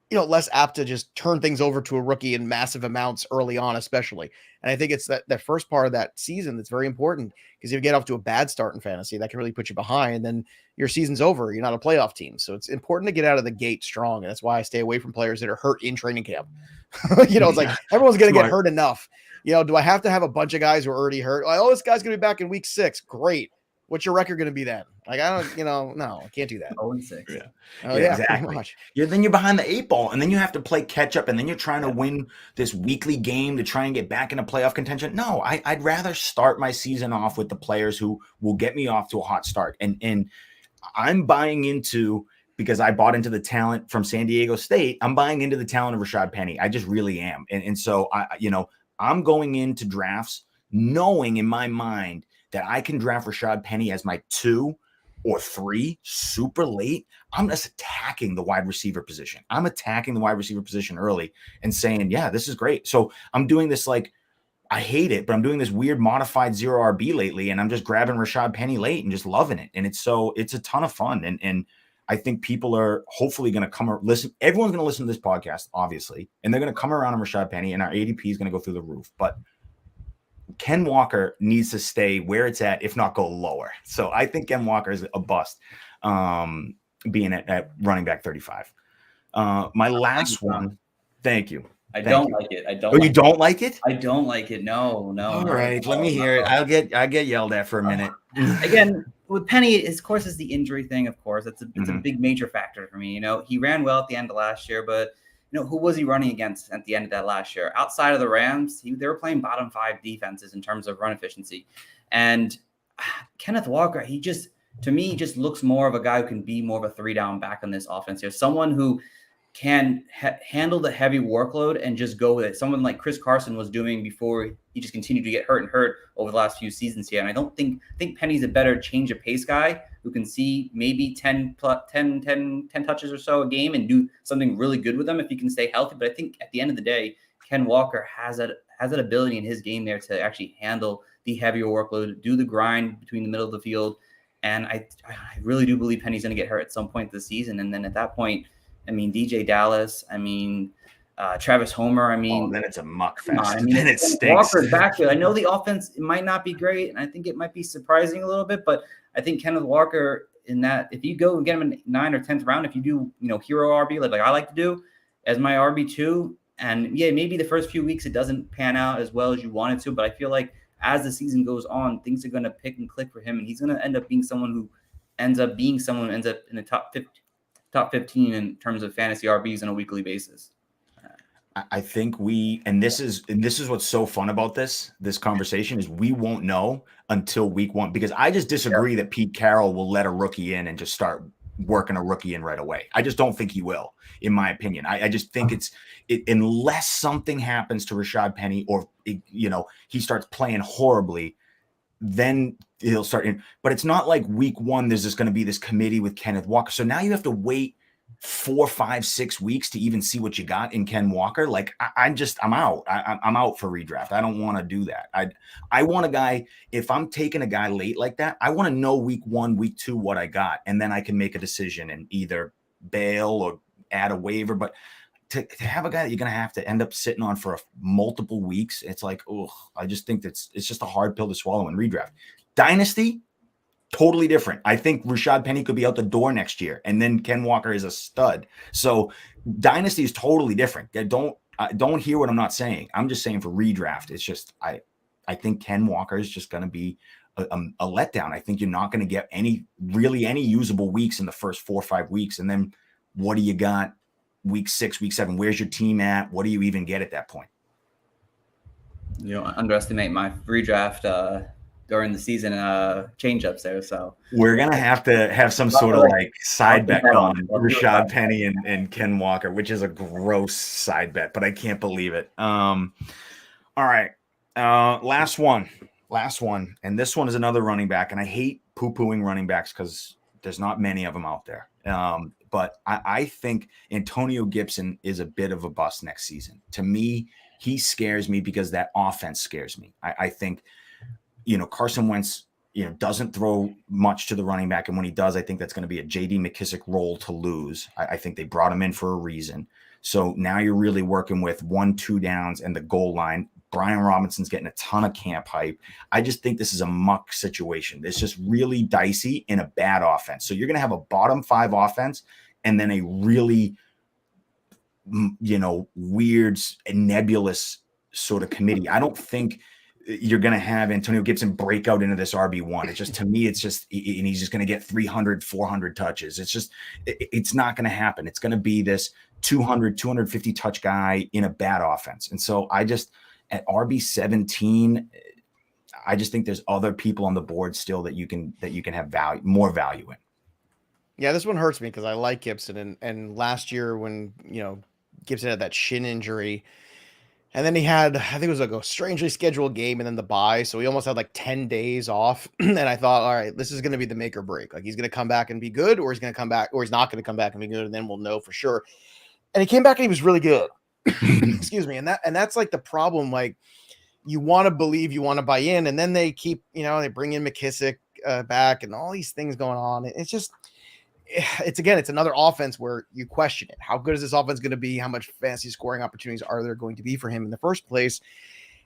Speaker 3: less apt to just turn things over to a rookie in massive amounts early on, especially. And I think it's that first part of that season that's very important, because if you get off to a bad start in fantasy, that can really put you behind. And then your season's over. You're not a playoff team. So it's important to get out of the gate strong. And that's why I stay away from players that are hurt in training camp. It's like everyone's going to get hurt enough. Do I have to have a bunch of guys who are already hurt? Like, this guy's going to be back in week 6. Great. What's your record going to be then? Like, I don't, no, I can't do that.
Speaker 1: 0-6.
Speaker 2: Yeah.
Speaker 3: Oh, yeah,
Speaker 2: exactly. Then you're behind the 8 ball, and then you have to play catch up, and then you're trying to win this weekly game to try and get back into playoff contention. No, I'd rather start my season off with the players who will get me off to a hot start. And I'm buying into, because I bought into the talent from San Diego State, I'm buying into the talent of Rashad Penny. I just really am. And so I'm going into drafts knowing in my mind that I can draft Rashad Penny as my 2 or 3 super late. I'm just attacking the wide receiver position. I'm attacking the wide receiver position early and saying, yeah, this is great. So I'm doing this, like, I hate it, but I'm doing this weird modified 0 RB lately, and I'm just grabbing Rashad Penny late and just loving it. And it's a ton of fun. And I think people are hopefully going to listen. Everyone's going to listen to this podcast, obviously, and they're going to come around on Rashad Penny, and our ADP is going to go through the roof. But Ken Walker needs to stay where it's at, if not go lower. So I think Ken Walker is a bust, being at running back 35. My last one. Thank you.
Speaker 1: I don't like it.
Speaker 2: You don't like it?
Speaker 1: I don't like it. No.
Speaker 2: All right. Let me hear it. I'll get yelled at for a minute.
Speaker 1: Again, with Penny, of course, is the injury thing. Of course, it's a big major factor for me. He ran well at the end of last year, but who was he running against at the end of that last year? Outside of the Rams, they were playing bottom 5 defenses in terms of run efficiency. And Kenneth Walker, to me, just looks more of a guy who can be more of a 3-down back on this offense here. Someone who can handle the heavy workload and just go with it. Someone like Chris Carson was doing before he just continued to get hurt over the last few seasons here. And I think Penny's a better change of pace guy who can see maybe 10 touches or so a game and do something really good with them if he can stay healthy. But I think at the end of the day, Ken Walker has that ability in his game there to actually handle the heavier workload, do the grind between the middle of the field. And I really do believe Penny's going to get hurt at some point this season. And then at that point, DJ Dallas, Travis Homer,
Speaker 2: then it's a muck fest.
Speaker 1: Then it stinks. Walker's back there. I know the offense might not be great, and I think it might be surprising a little bit, but I think Kenneth Walker in that, if you go and get him in 9th or 10th round, if you do, hero RB like I like to do as my RB2, and yeah, maybe the first few weeks it doesn't pan out as well as you want it to, but I feel like as the season goes on, things are going to pick and click for him, and he's going to end up being someone who ends up in the top 15 in terms of fantasy RBs on a weekly basis.
Speaker 2: I think this is what's so fun about this conversation is we won't know until week 1, because I just disagree that Pete Carroll will let a rookie in and just start working a rookie in right away. I just don't think he will, in my opinion. I just think unless something happens to Rashad Penny or, he starts playing horribly, then he'll start in. But it's not like week 1, there's just going to be this committee with Kenneth Walker. So now you have to wait 4, 5, 6 weeks to even see what you got in Ken Walker. Like I'm out. I'm out for redraft. I don't want to do that. I want a guy, if I'm taking a guy late like that, I want to know week 1, week 2, what I got. And then I can make a decision and either bail or add a waiver. But to have a guy that you're going to have to end up sitting on for multiple weeks, it's like, I just think it's just a hard pill to swallow in redraft. Dynasty, totally different. I think Rashad Penny could be out the door next year, and then Ken Walker is a stud. So dynasty is totally different. Don't hear what I'm not saying. I'm just saying for redraft, it's just I think Ken Walker is just going to be a letdown. I think you're not going to get any usable weeks in the first 4 or 5 weeks, and then what do you got week 6, week 7? Where's your team at? What do you even get at that point?
Speaker 1: You don't underestimate my redraft during the season change-ups there. So
Speaker 2: we're going to have some sort of like side bet on Rashad Penny and Ken Walker, which is a gross side bet, but I can't believe it. All right. Last one. And this one is another running back. And I hate poo-pooing running backs because there's not many of them out there. But I think Antonio Gibson is a bit of a bust next season. To me, he scares me because that offense scares me. I think, Carson Wentz, doesn't throw much to the running back. And when he does, I think that's going to be a J.D. McKissic role to lose. I think they brought him in for a reason. So now you're really working with 1-2 downs and the goal line. Brian Robinson's getting a ton of camp hype. I just think this is a muck situation. It's just really dicey in a bad offense. So you're going to have a bottom 5 offense and then a really, weird and nebulous sort of committee. I don't think you're going to have Antonio Gibson break out into this RB1. It's just, to me, and he's just going to get 300, 400 touches. It's not going to happen. It's going to be this 200, 250 touch guy in a bad offense. And so at RB17, I just think there's other people on the board still that you can have more value in.
Speaker 3: Yeah, this one hurts me because I like Gibson. And last year when, Gibson had that shin injury, and then he had, I think it was like a strangely scheduled game and then the bye. So he almost had like 10 days off. And I thought, all right, this is going to be the make or break. Like he's going to come back and be good, or he's going to come back, or he's not going to come back and be good. And then we'll know for sure. And he came back and he was really good. Excuse me. And that's like the problem. Like you want to believe, you want to buy in, and then they keep, they bring in McKissic back and all these things going on. It's another offense where you question it. How good is this offense going to be? How much fantasy scoring opportunities are there going to be for him in the first place?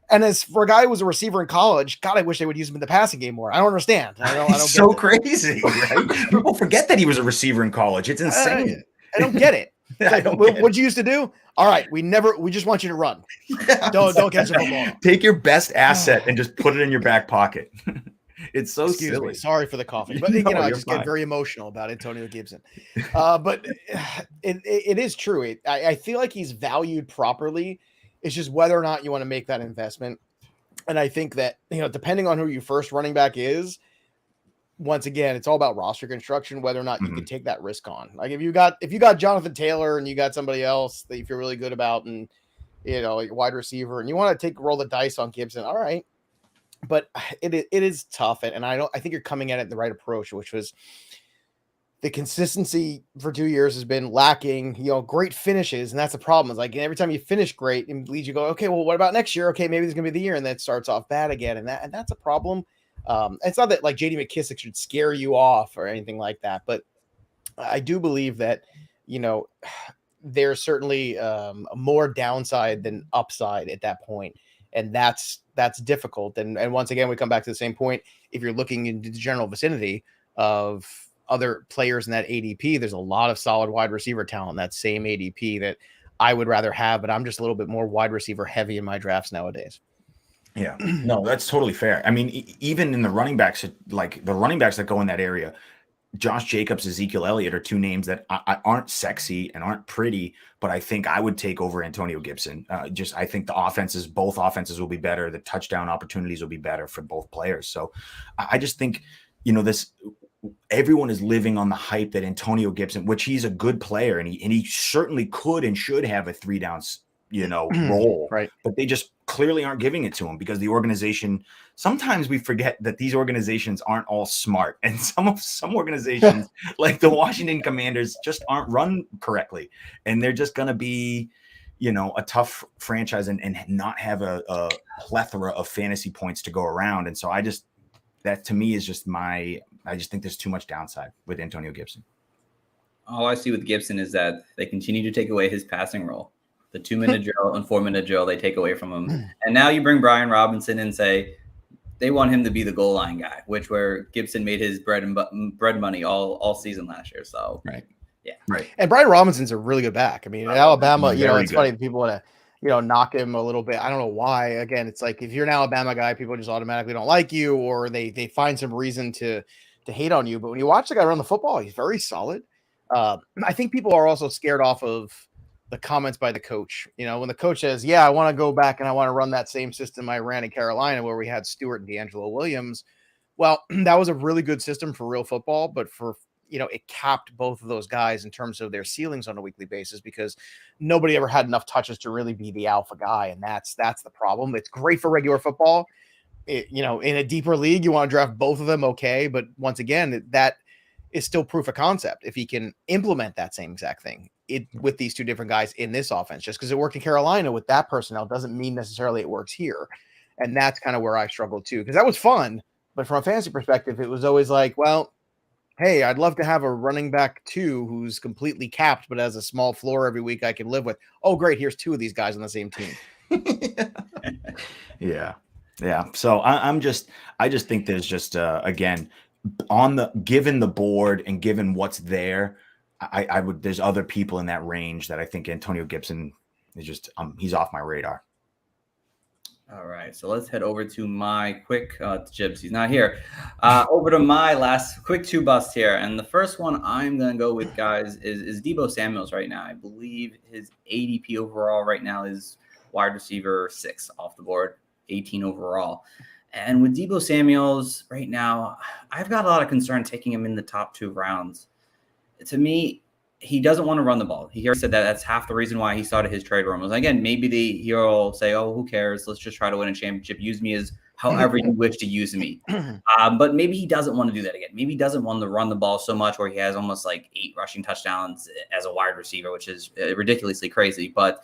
Speaker 3: And as for a guy who was a receiver in college, God, I wish they would use him in the passing game more. I don't understand. I don't
Speaker 2: so crazy, right? People forget that he was a receiver in college. It's insane.
Speaker 3: I don't get it. What you used to do? All right, we just want you to run. Don't catch the football.
Speaker 2: Take your best asset and just put it in your back pocket. It's so
Speaker 3: Excuse
Speaker 2: silly.
Speaker 3: me. Sorry for the coughing, but
Speaker 2: No,
Speaker 3: I
Speaker 2: you're
Speaker 3: just
Speaker 2: fine.
Speaker 3: get very emotional about Antonio Gibson. But it is true. I feel like he's valued properly. It's just whether or not you want to make that investment. And I think that, depending on who your first running back is, once again, it's all about roster construction, whether or not you can take that risk on. Like if you got Jonathan Taylor and you got somebody else that you feel really good about, and your wide receiver, and you want to roll the dice on Gibson, all right. But it is tough, and I think you're coming at it the right approach, which was the consistency for 2 years has been lacking. Great finishes, and that's the problem. It's like every time you finish great, it leads you go, okay, well, what about next year? Okay, maybe it's gonna be the year, and then it starts off bad again, and that's a problem. It's not that like JD McKissic should scare you off or anything like that, but I do believe that there's certainly more downside than upside at that point. And that's difficult. And once again, we come back to the same point. If you're looking into the general vicinity of other players in that ADP, there's a lot of solid wide receiver talent in that same ADP that I would rather have, but I'm just a little bit more wide receiver heavy in my drafts nowadays.
Speaker 2: Yeah, no, that's totally fair. I mean, even in the running backs, like the running backs that go in that area, Josh Jacobs, Ezekiel Elliott are two names that aren't sexy and aren't pretty, but I think I would take over Antonio Gibson. I think both offenses will be better. The touchdown opportunities will be better for both players. So I just think, everyone is living on the hype that Antonio Gibson, which he's a good player and he certainly could and should have a 3 downs, role,
Speaker 3: right?
Speaker 2: But they just clearly aren't giving it to him because the organization. Sometimes we forget that these organizations aren't all smart, and some organizations like the Washington Commanders just aren't run correctly, and they're just going to be, a tough franchise and not have a plethora of fantasy points to go around. And so that to me is just I just think there's too much downside with Antonio Gibson.
Speaker 1: All I see with Gibson is that they continue to take away his passing role. The 2-minute drill and 4-minute drill they take away from him. And now you bring Brian Robinson and say they want him to be the goal line guy, where Gibson made his bread money all season last year. So
Speaker 2: right.
Speaker 1: Yeah.
Speaker 2: Right.
Speaker 3: And Brian Robinson's a really good back. I mean, in Alabama, it's
Speaker 2: good.
Speaker 3: funny people want to, knock him a little bit. I don't know why. Again, it's like if you're an Alabama guy, people just automatically don't like you, or they find some reason to hate on you. But when you watch the guy run the football, he's very solid. I think people are also scared off of the comments by the coach. When the coach says, yeah, I want to go back and I want to run that same system I ran in Carolina where we had Stewart and D'Angelo Williams. Well, that was a really good system for real football, but for, it capped both of those guys in terms of their ceilings on a weekly basis because nobody ever had enough touches to really be the alpha guy. And that's the problem. It's great for regular football. In a deeper league, you want to draft both of them. Okay. But once again, that is still proof of concept. If he can implement that same exact thing with these two different guys in this offense, just because it worked in Carolina with that personnel doesn't mean necessarily it works here. And that's kind of where I struggled too, because that was fun. But from a fantasy perspective, it was always like, well, hey, I'd love to have a running back 2 who's completely capped, but has a small floor every week I can live with. Oh, great. Here's 2 of these guys on the same team.
Speaker 2: Yeah. Yeah. So I just think there's just, again, given the board and given what's there, I would, there's other people in that range that I think Antonio Gibson is just, he's off my radar.
Speaker 1: All right, so let's head over to my quick Jibs. He's not here. Over to my last quick 2 busts here, and the first one I'm gonna go with, guys, is Debo Samuels right now. I believe his ADP overall right now is wide receiver 6 off the board, 18 overall. And with Debo Samuels right now, I've got a lot of concern taking him in the top 2 rounds. To me, he doesn't want to run the ball. He already said that that's half the reason why he started his trade rumors. Again, maybe he'll say, oh, who cares? Let's just try to win a championship. Use me as however you wish to use me. But maybe he doesn't want to do that again. Maybe he doesn't want to run the ball so much where he has almost like 8 rushing touchdowns as a wide receiver, which is ridiculously crazy. But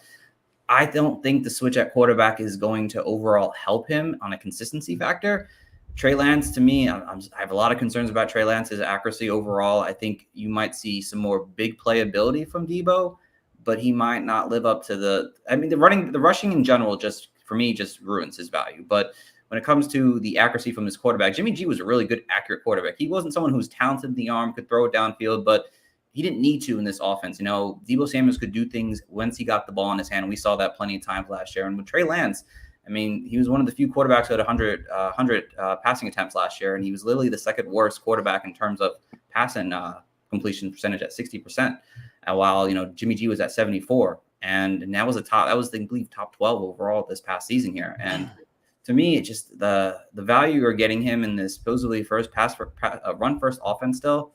Speaker 1: I don't think the switch at quarterback is going to overall help him on a consistency factor. Trey Lance, to me, I have a lot of concerns about Trey Lance's accuracy overall. I think you might see some more big playability from Debo, but he might not live up to the rushing in general just ruins his value. But when it comes to the accuracy from his quarterback, Jimmy G was a really good, accurate quarterback. He wasn't someone who was talented in the arm, could throw it downfield, but he didn't need to in this offense. Debo Samuels could do things once he got the ball in his hand. We saw that plenty of times last year. And with Trey Lance, I mean, he was one of the few quarterbacks who had 100 passing attempts last year, and he was literally the second worst quarterback in terms of passing completion percentage at 60%. While Jimmy G was at 74, and that was I believe top 12 overall this past season here. And to me, it just the value you're getting him in this supposedly first run first offense still.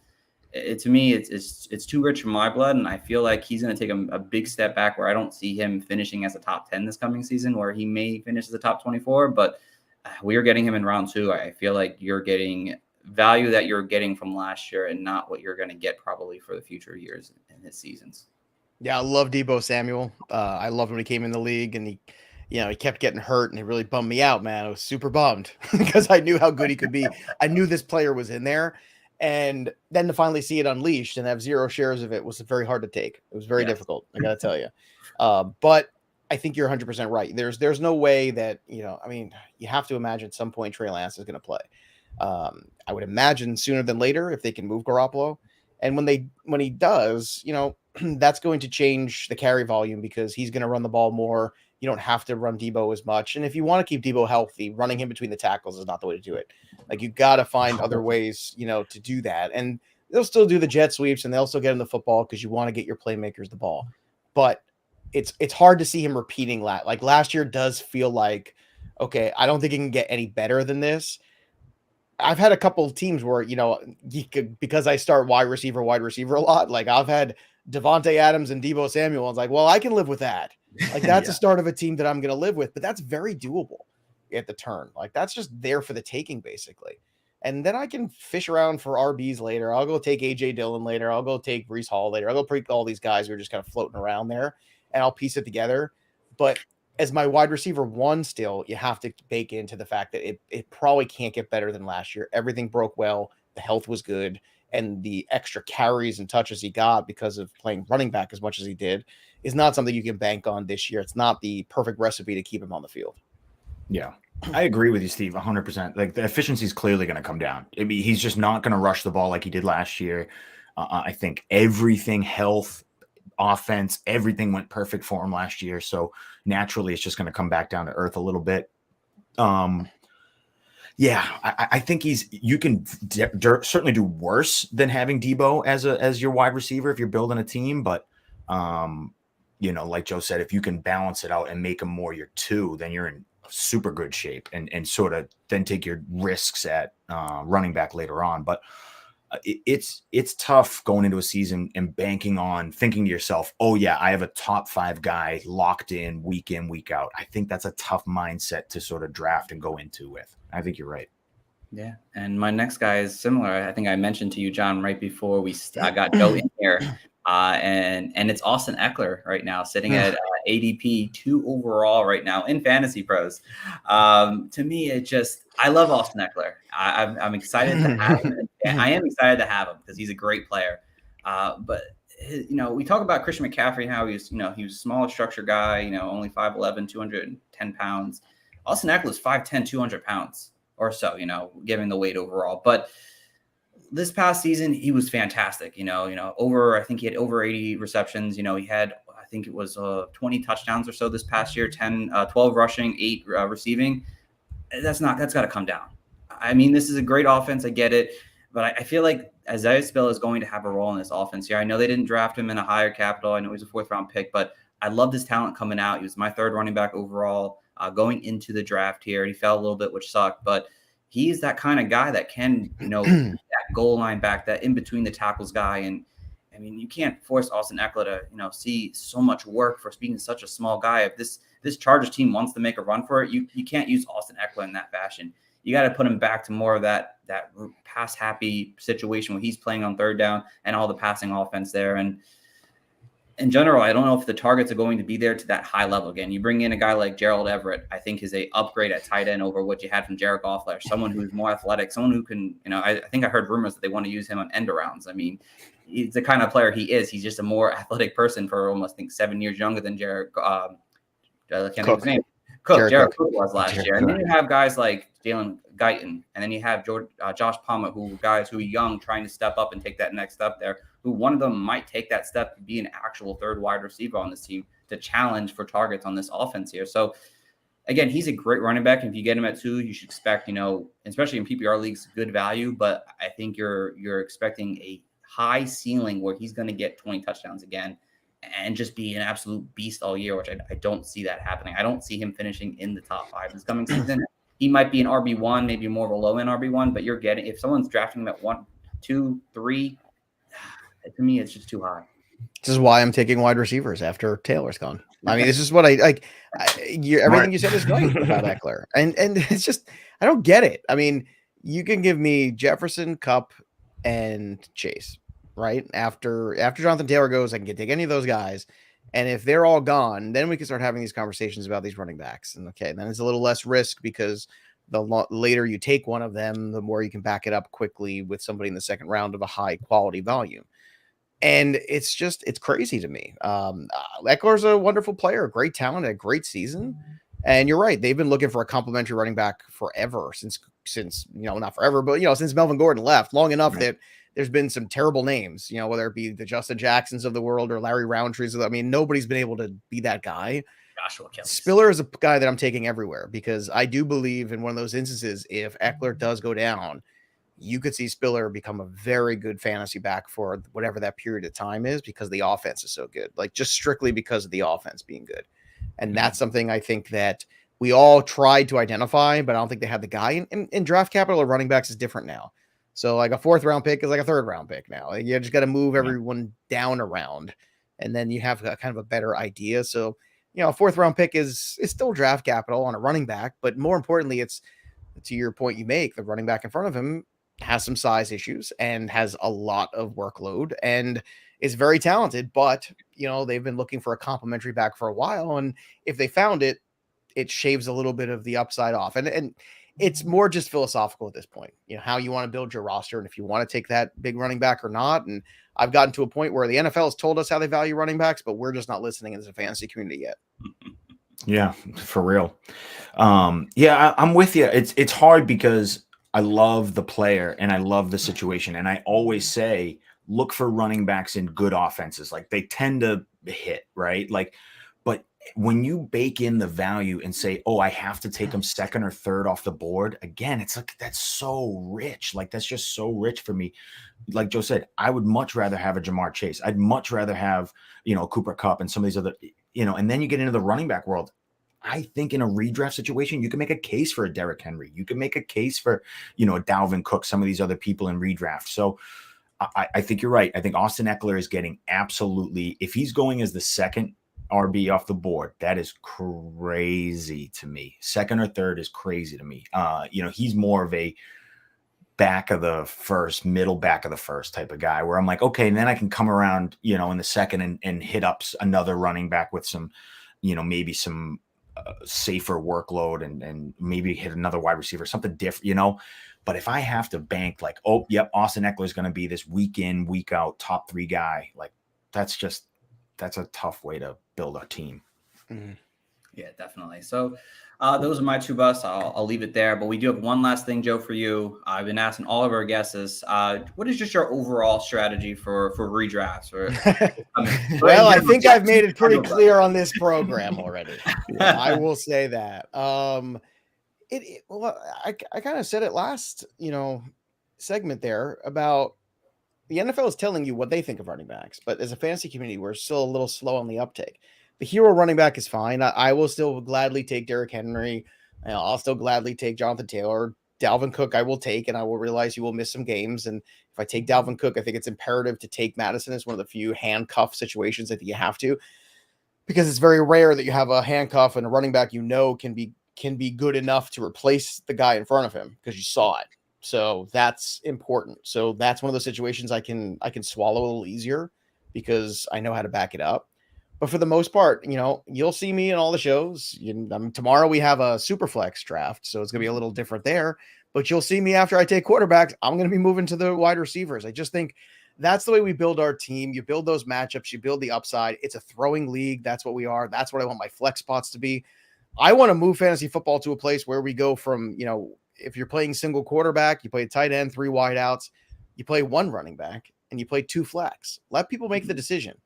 Speaker 1: To me, it's too rich for my blood, and I feel like he's going to take a big step back where I don't see him finishing as a top 10 this coming season, where he may finish as a top 24. But we are getting him in round 2. I feel like you're getting value that you're getting from last year and not what you're going to get probably for the future years in his seasons.
Speaker 3: Yeah, I love Debo Samuel. I loved when he came in the league, and he kept getting hurt, and it really bummed me out, man. I was super bummed because I knew how good he could be. I knew this player was in there. And then to finally see it unleashed and have 0 shares of it was very hard to take. It was very difficult, I got to tell you. But I think you're 100% right. There's no way that, you have to imagine at some point Trey Lance is going to play. I would imagine sooner than later if they can move Garoppolo. And when he does, that's going to change the carry volume because he's going to run the ball more. You don't have to run Debo as much. And if you want to keep Debo healthy, running him between the tackles is not the way to do it. Like, you got to find other ways, to do that. And they'll still do the jet sweeps, and they'll still get him the football because you want to get your playmakers the ball. But it's hard to see him repeating that. Like, last year does feel like, okay, I don't think it can get any better than this. I've had a couple of teams where, because I start wide receiver a lot, like I've had Devontae Adams and Debo Samuel. I was like, well, I can live with that. Like, that's a start of a team that I'm going to live with, but that's very doable at the turn. Like, that's just there for the taking, basically. And then I can fish around for RBs later. I'll go take AJ Dillon later. I'll go take Breece Hall later. I'll go pick all these guys who are just kind of floating around there, and I'll piece it together. But as my wide receiver 1 still, you have to bake into the fact that it probably can't get better than last year. Everything broke well. The health was good. And the extra carries and touches he got because of playing running back as much as he did is not something you can bank on this year. It's not the perfect recipe to keep him on the field.
Speaker 2: Yeah, I agree with you, Steve, 100%. Like, the efficiency is clearly going to come down. I mean, he's just not going to rush the ball like he did last year. I think everything, health, offense, everything went perfect for him last year. So naturally, it's just going to come back down to earth a little bit. Yeah, I think you can certainly do worse than having Debo as your wide receiver if you're building a team. But, like Joe said, if you can balance it out and make him more your 2, then you're in super good shape and sort of then take your risks at running back later on. But it's tough going into a season and banking on thinking to yourself, oh yeah, I have a top 5 guy locked in, week out. I think that's a tough mindset to sort of draft and go into with. I think you're right.
Speaker 1: Yeah. And my next guy is similar. I think I mentioned to you, John, right before we got Joe in here. And it's Austin Eckler right now, sitting at ADP 2 overall right now in Fantasy Pros. To me, I love Austin Eckler. I'm excited to have him. I am excited to have him because he's a great player. But we talk about Christian McCaffrey, how he was a smaller structure guy, only 5'11", 210 pounds. Austin Eckler is 5'10", 200 pounds or so, given the weight overall. But this past season, he was fantastic. I think he had over 80 receptions. He had, I think it was 20 touchdowns or so this past year, 12 rushing, 8 receiving. That's got to come down. I mean, this is a great offense. I get it. But I feel like Isaiah Spiller is going to have a role in this offense here. I know they didn't draft him in a higher capital. I know he's a 4th-round pick, but I love his talent coming out. He was my 3rd running back overall going into the draft here. He fell a little bit, which sucked, but he's that kind of guy that can, that goal line back, that in between the tackles guy. And I mean, you can't force Austin Eckler to, see so much work for being such a small guy. If this Chargers team wants to make a run for it, you can't use Austin Eckler in that fashion. You got to put him back to more of that pass happy situation where he's playing on 3rd down and all the passing offense there. And in general, I don't know if the targets are going to be there to that high level again. You bring in a guy like Gerald Everett, I think is a upgrade at tight end over what you had from Jared Goff last. Someone who's more athletic, someone who can, I think I heard rumors that they want to use him on end arounds. I mean, he's the kind of player he is. He's just a more athletic person for almost, I think, 7 years younger than Jared. I can't think of his name. Jared Cook was last year. And then you have guys like Jalen Guyton, and then you have Josh Palmer, who are young, trying to step up and take that next step there, who one of them might take that step to be an actual 3rd wide receiver on this team to challenge for targets on this offense here. So again, he's a great running back. And if you get him at 2, you should expect, especially in PPR leagues, good value. But I think you're expecting a high ceiling where he's going to get 20 touchdowns again and just be an absolute beast all year, which I don't see that happening. I don't see him finishing in the top 5 this coming season. He might be an RB1, maybe more of a low end RB1, but if someone's drafting him at 1, 2, 3, to me, it's just too high.
Speaker 3: This is why I'm taking wide receivers after Taylor's gone. I mean, this is what I like. Everything you said is right about Eckler, and it's just I don't get it. I mean, you can give me Jefferson, Kupp, and Chase, right? After Jonathan Taylor goes, I can take any of those guys, and if they're all gone, then we can start having these conversations about these running backs. And okay, then it's a little less risk because the later you take one of them, the more you can back it up quickly with somebody in the second round of a high quality volume. And it's crazy to me. Eckler's a wonderful player, great talent, a great season. And you're right. They've been looking for a complimentary running back forever since not forever, but, since Melvin Gordon left, long enough that there's been some terrible names, whether it be the Justin Jacksons of the world or Larry Roundtrees. I mean, nobody's been able to be that guy.
Speaker 1: Joshua Kelly.
Speaker 3: Spiller is a guy that I'm taking everywhere because I do believe in one of those instances, if Eckler does go down, you could see Spiller become a very good fantasy back for whatever that period of time is because the offense is so good, like just strictly because of the offense being good. And that's something I think that we all tried to identify, but I don't think they had the guy. In draft capital of running backs is different now. So like a 4th round pick is like a 3rd round pick now. Like you just got to move everyone down around and then you have kind of a better idea. So, a 4th round pick is still draft capital on a running back, but more importantly, it's to your point you make, the running back in front of him has some size issues and has a lot of workload and is very talented, but they've been looking for a complimentary back for a while. And if they found it, it shaves a little bit of the upside off. And it's more just philosophical at this point, how you want to build your roster. And if you want to take that big running back or not. And I've gotten to a point where the NFL has told us how they value running backs, but we're just not listening as a fantasy community yet.
Speaker 2: Yeah, for real. I'm with you. It's hard because I love the player and I love the situation. And I always say, look for running backs in good offenses. Like they tend to hit, right? Like, but when you bake in the value and say, oh, I have to take them 2nd or 3rd off the board, again, it's like, that's so rich. Like, that's just so rich for me. Like Joe said, I would much rather have a Jamar Chase. I'd much rather have, Cooper Kupp and some of these other, and then you get into the running back world. I think in a redraft situation, you can make a case for a Derrick Henry. You can make a case for, a Dalvin Cook, some of these other people in redraft. So I think you're right. I think Austin Eckler is getting absolutely, if he's going as the 2nd RB off the board, that is crazy to me. 2nd or 3rd is crazy to me. He's more of a back of the 1st, middle back of the 1st type of guy where I'm like, okay, and then I can come around, in the 2nd and hit up another running back with some, maybe some safer workload and maybe hit another wide receiver, something different, But if I have to bank like, oh, yep, Austin Eckler is going to be this week in, week out, top 3 guy, like that's a tough way to build a team.
Speaker 3: Mm-hmm.
Speaker 1: Yeah, definitely. So those are my 2 busts. I'll leave it there. But we do have one last thing, Joe, for you. I've been asking all of our guests, what is just your overall strategy for redrafts?
Speaker 3: Well, I think I've made it pretty clear on this program already. I will say that. Well, I kind of said it last, segment there about the NFL is telling you what they think of running backs, but as a fantasy community, we're still a little slow on the uptake. The hero running back is fine. I will still gladly take Derrick Henry. I'll still gladly take Jonathan Taylor. Dalvin Cook I will take, and I will realize you will miss some games. And if I take Dalvin Cook, I think it's imperative to take Madison as one of the few handcuff situations I think you have to, because it's very rare that you have a handcuff and a running back can be good enough to replace the guy in front of him because you saw it. So that's important. So that's one of those situations I can swallow a little easier because I know how to back it up. But for the most part, you'll see me in all the shows. Tomorrow we have a super flex draft, so it's going to be a little different there. But you'll see me after I take quarterbacks. I'm going to be moving to the wide receivers. I just think that's the way we build our team. You build those matchups. You build the upside. It's a throwing league. That's what we are. That's what I want my flex spots to be. I want to move fantasy football to a place where we go from, if you're playing single quarterback, you play tight end, 3 wideouts, you play 1 running back, and you play 2 flex. Let people make the decision.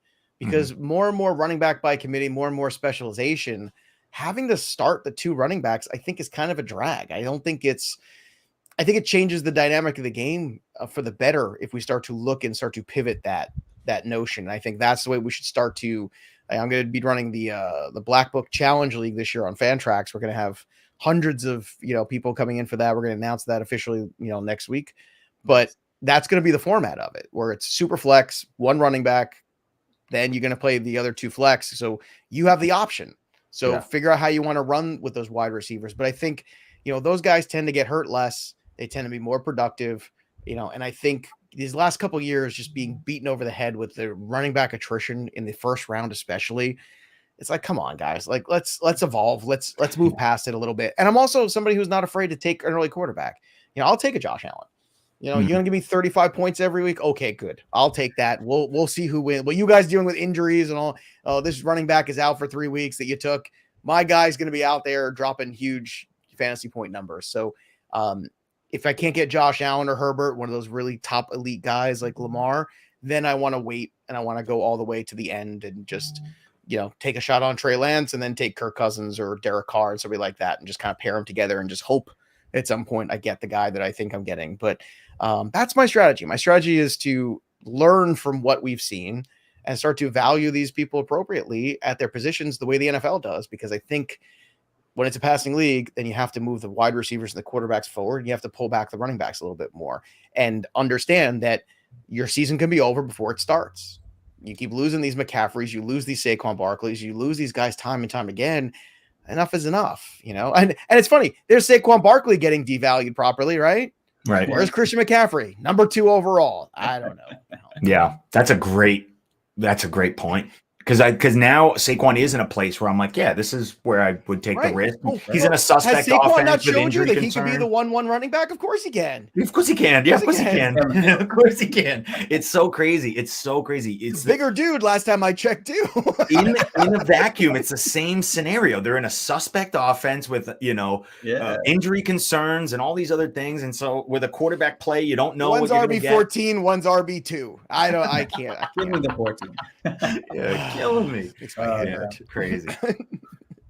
Speaker 3: Because more and more running back by committee, more and more specialization, having to start the 2 running backs, I think, is kind of a drag. I think it changes the dynamic of the game for the better if we start to look and start to pivot that notion. I think that's the way we should start to. I'm going to be running the Black Book Challenge League this year on Fantrax. We're going to have hundreds of people coming in for that. We're going to announce that officially next week, but that's going to be the format of it, where it's super flex, 1 running back, then you're going to play the other 2 flex. So you have the option. So figure out how you want to run with those wide receivers. But I think, those guys tend to get hurt less. They tend to be more productive, and I think these last couple of years just being beaten over the head with the running back attrition in the first round, especially, it's like, come on, guys, like let's evolve. Let's move past it a little bit. And I'm also somebody who's not afraid to take an early quarterback. I'll take a Josh Allen. You're going to give me 35 points every week. Okay, good. I'll take that. We'll see who wins. Well, you guys dealing with injuries and all. Oh, this running back is out for 3 weeks that you took. My guy's going to be out there dropping huge fantasy point numbers. So if I can't get Josh Allen or Herbert, one of those really top elite guys like Lamar, then I want to wait and I want to go all the way to the end and just, take a shot on Trey Lance and then take Kirk Cousins or Derek Carr and somebody like that and just kind of pair them together and just hope at some point I get the guy that I think I'm getting. But that's my strategy. My strategy is to learn from what we've seen and start to value these people appropriately at their positions the way the NFL does, because I think when it's a passing league, then you have to move the wide receivers and the quarterbacks forward. And you have to pull back the running backs a little bit more and understand that your season can be over before it starts. You keep losing these McCaffreys, you lose these Saquon Barkleys, you lose these guys time and time again. Enough is enough, And it's funny. There's Saquon Barkley getting devalued properly, right?
Speaker 2: Right.
Speaker 3: Where's Christian McCaffrey? Number 2 overall. I don't know.
Speaker 2: Yeah, that's a great point. Because now Saquon is in a place where I'm like, yeah, this is where I would take the risk. He's in a suspect
Speaker 3: Has Saquon
Speaker 2: offense
Speaker 3: not
Speaker 2: with
Speaker 3: showed
Speaker 2: injury
Speaker 3: you that
Speaker 2: concern.
Speaker 3: he can be the 1-1 running back? Of course he can.
Speaker 2: Of course he can. Yeah, of course he can. Of course he can. It's so crazy. It's a
Speaker 3: bigger dude last time I checked too.
Speaker 2: in a vacuum, it's the same scenario. They're in a suspect offense with injury concerns and all these other things. And so with a quarterback play, you don't know.
Speaker 3: One's RB14, one's RB2. I can't.
Speaker 1: Give me the 14.
Speaker 2: Yeah, killing me. Crazy.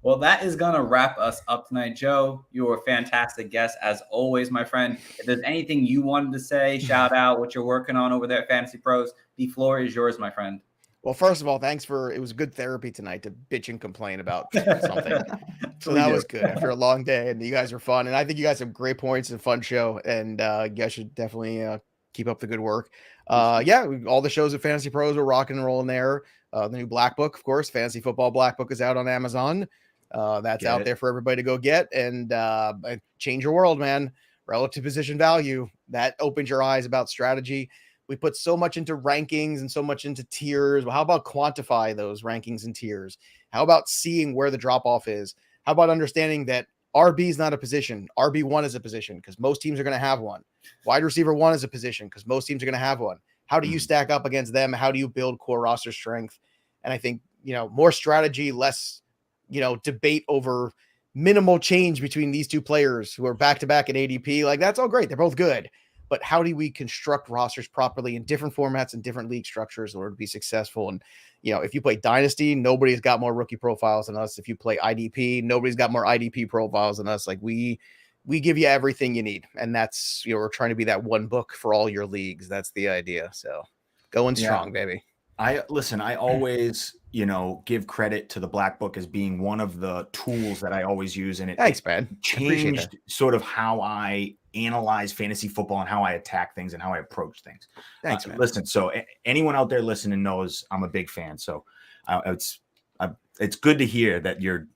Speaker 1: Well, that is going to wrap us up tonight. Joe, you were a fantastic guest, as always, my friend. If there's anything you wanted to say, shout out what you're working on over there at Fantasy Pros, the floor is yours, my friend.
Speaker 3: Well, first of all, it was good therapy tonight to bitch and complain about something. So that was good after a long day, and you guys are fun. And I think you guys have great points and fun show, and you guys should definitely keep up the good work. All the shows at Fantasy Pros are rocking and rolling there. The new Black Book, of course, Fantasy Football Black Book is out on Amazon. That's out there for everybody to go get, and change your world, man. Relative position value, that opens your eyes about strategy. We put so much into rankings and so much into tiers. Well, how about quantify those rankings and tiers? How about seeing where the drop off is? How about understanding that RB is not a position, RB1 is a position, because most teams are going to have one. Wide receiver 1 is a position, because most teams are going to have one. How do you stack up against them? How do you build core roster strength? And I think, more strategy, less, debate over minimal change between these 2 players who are back-to-back at ADP. Like, that's all great. They're both good. But how do we construct rosters properly in different formats and different league structures in order to be successful? And, if you play Dynasty, nobody's got more rookie profiles than us. If you play IDP, nobody's got more IDP profiles than us. Like, we give you everything you need. And that's, we're trying to be that one book for all your leagues. That's the idea. So going strong, baby.
Speaker 2: I always, give credit to the Black Book as being one of the tools that I always use. And
Speaker 3: Thanks, man.
Speaker 2: Changed sort of how I analyze fantasy football and how I attack things and how I approach things.
Speaker 3: Thanks, man.
Speaker 2: Listen, so anyone out there listening knows I'm a big fan. So it's good to hear that you're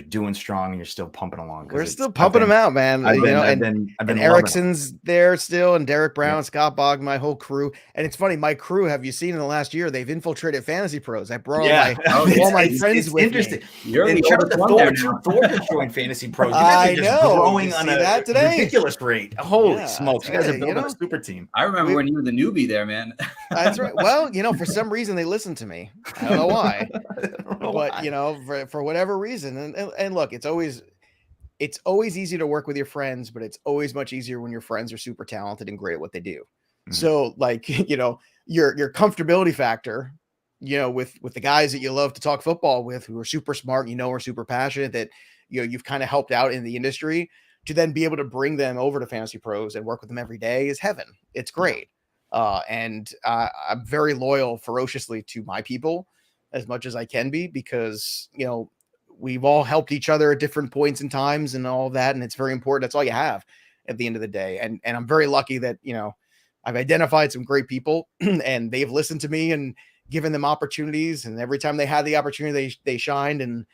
Speaker 2: doing strong and you're still pumping along.
Speaker 3: We're still pumping them out, man.
Speaker 2: I've been
Speaker 3: Erickson's there still, and Derek Brown, Scott Bogg, my whole crew. And it's funny, my crew, have you seen in the last year, they've infiltrated Fantasy Pros. I brought all my friends with
Speaker 2: interesting.
Speaker 3: me.
Speaker 2: You're the join Fantasy Pros. You guys are just growing on a ridiculous rate. Holy smokes. You guys are building a super team.
Speaker 1: I remember when you were the newbie there, man.
Speaker 3: That's right. Well, for some reason they listened to me. I don't know why. But, for whatever reason. And look, it's always easy to work with your friends, but it's always much easier when your friends are super talented and great at what they do. Mm-hmm. So, like, your comfortability factor, with the guys that you love to talk football with, who are super smart, are super passionate, that, you've kind of helped out in the industry, to then be able to bring them over to Fantasy Pros and work with them every day is heaven. It's great. And I'm very loyal ferociously to my people as much as I can be, because, we've all helped each other at different points in times and all that. And it's very important. That's all you have at the end of the day. And I'm very lucky that, I've identified some great people and they've listened to me and given them opportunities. And every time they had the opportunity, they shined. And,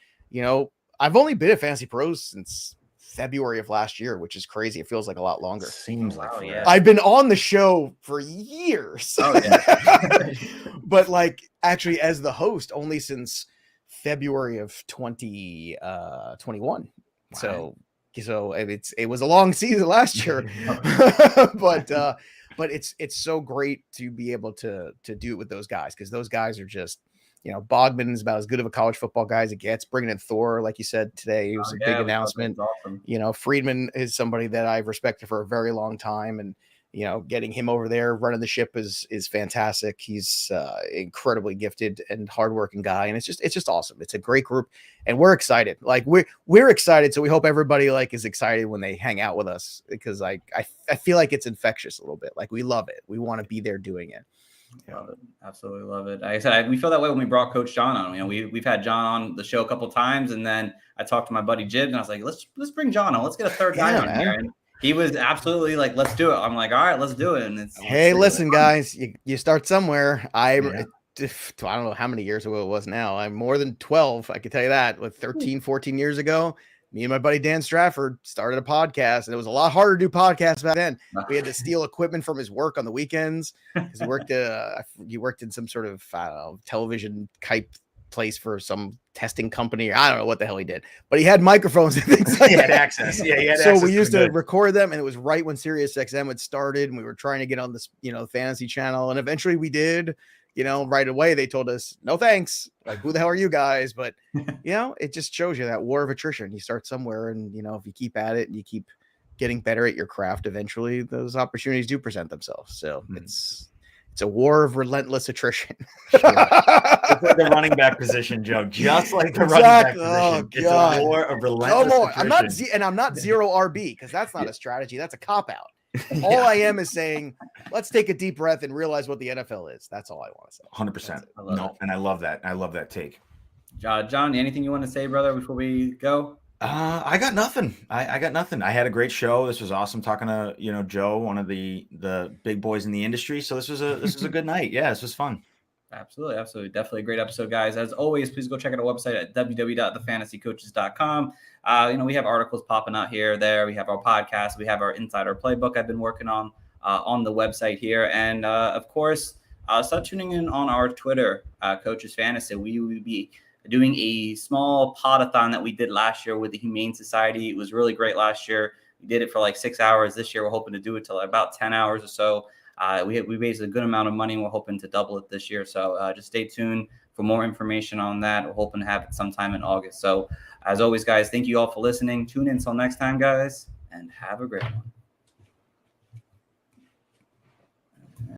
Speaker 3: I've only been at Fantasy Pros since February of last year, which is crazy. It feels like a lot longer.
Speaker 2: Seems like
Speaker 1: yeah.
Speaker 3: I've been on the show for years, but like actually as the host only since February of 2021. Wow. So it was a long season last year, but it's so great to be able to do it with those guys, because those guys are just, Bogman is about as good of a college football guy as it gets. Bringing in Thor, like you said today, it was a big announcement.
Speaker 1: Awesome.
Speaker 3: Friedman is somebody that I've respected for a very long time, and getting him over there running the ship is fantastic. He's incredibly gifted and hardworking guy, and it's just awesome. It's a great group, and we're excited. Like we're excited, so we hope everybody like is excited when they hang out with us, because I feel like it's infectious a little bit. Like we love it. We want to be there doing it.
Speaker 1: Love it. Absolutely love it. Like I said, we feel that way when we brought Coach John on. We've had John on the show a couple of times, and then I talked to my buddy Jib, and I was like, let's bring John on. Let's get a third guy on here. And he was absolutely like, let's do it. I'm like, all right, let's do it. And
Speaker 3: listen, guys, you start somewhere. I don't know how many years ago it was now. I'm more than 12. I can tell you that. With 13, 14 years ago, me and my buddy Dan Strafford started a podcast, and it was a lot harder to do podcasts back then. We had to steal equipment from his work on the weekends, because he worked in some sort of television type place for some testing company. I don't know what the hell he did, but he had microphones and things like
Speaker 2: he
Speaker 3: that.
Speaker 2: Had access. Yeah, he had
Speaker 3: so
Speaker 2: access.
Speaker 3: We used to record them, and it was right when SiriusXM had started, and we were trying to get on this, fantasy channel, and eventually we did. Right away they told us, no thanks. Like, who the hell are you guys? But it just shows you that war of attrition. You start somewhere, and if you keep at it and you keep getting better at your craft, eventually those opportunities do present themselves. So it's a war of relentless attrition.
Speaker 2: It's like the running back position, Joe. Just like the running back position. It's a war of relentless attrition.
Speaker 3: I'm not zero RB, because that's not a strategy. That's a cop-out. All I am is saying, let's take a deep breath and realize what the NFL is. That's all I want to say.
Speaker 2: 100%. No, and I love that. I love that take.
Speaker 1: John, anything you want to say, brother, before we go?
Speaker 2: I got nothing. I got nothing. I had a great show. This was awesome talking to Joe, one of the big boys in the industry. So this was a good night. Yeah, this was fun.
Speaker 1: Absolutely. Definitely a great episode, guys. As always, please go check out our website at www.thefantasycoaches.com. We have articles popping out here, there. We have our podcast. We have our Insider Playbook I've been working on the website here. And, of course, start tuning in on our Twitter, Coaches Fantasy. We will be doing a small pod-a-thon that we did last year with the Humane Society. It was really great last year. We did it for like 6 hours. This year, we're hoping to do it till about 10 hours or so. We raised a good amount of money, and we're hoping to double it this year. So just stay tuned for more information on that. We're hoping to have it sometime in August. So as always, guys, thank you all for listening. Tune in until next time, guys, and have a great one.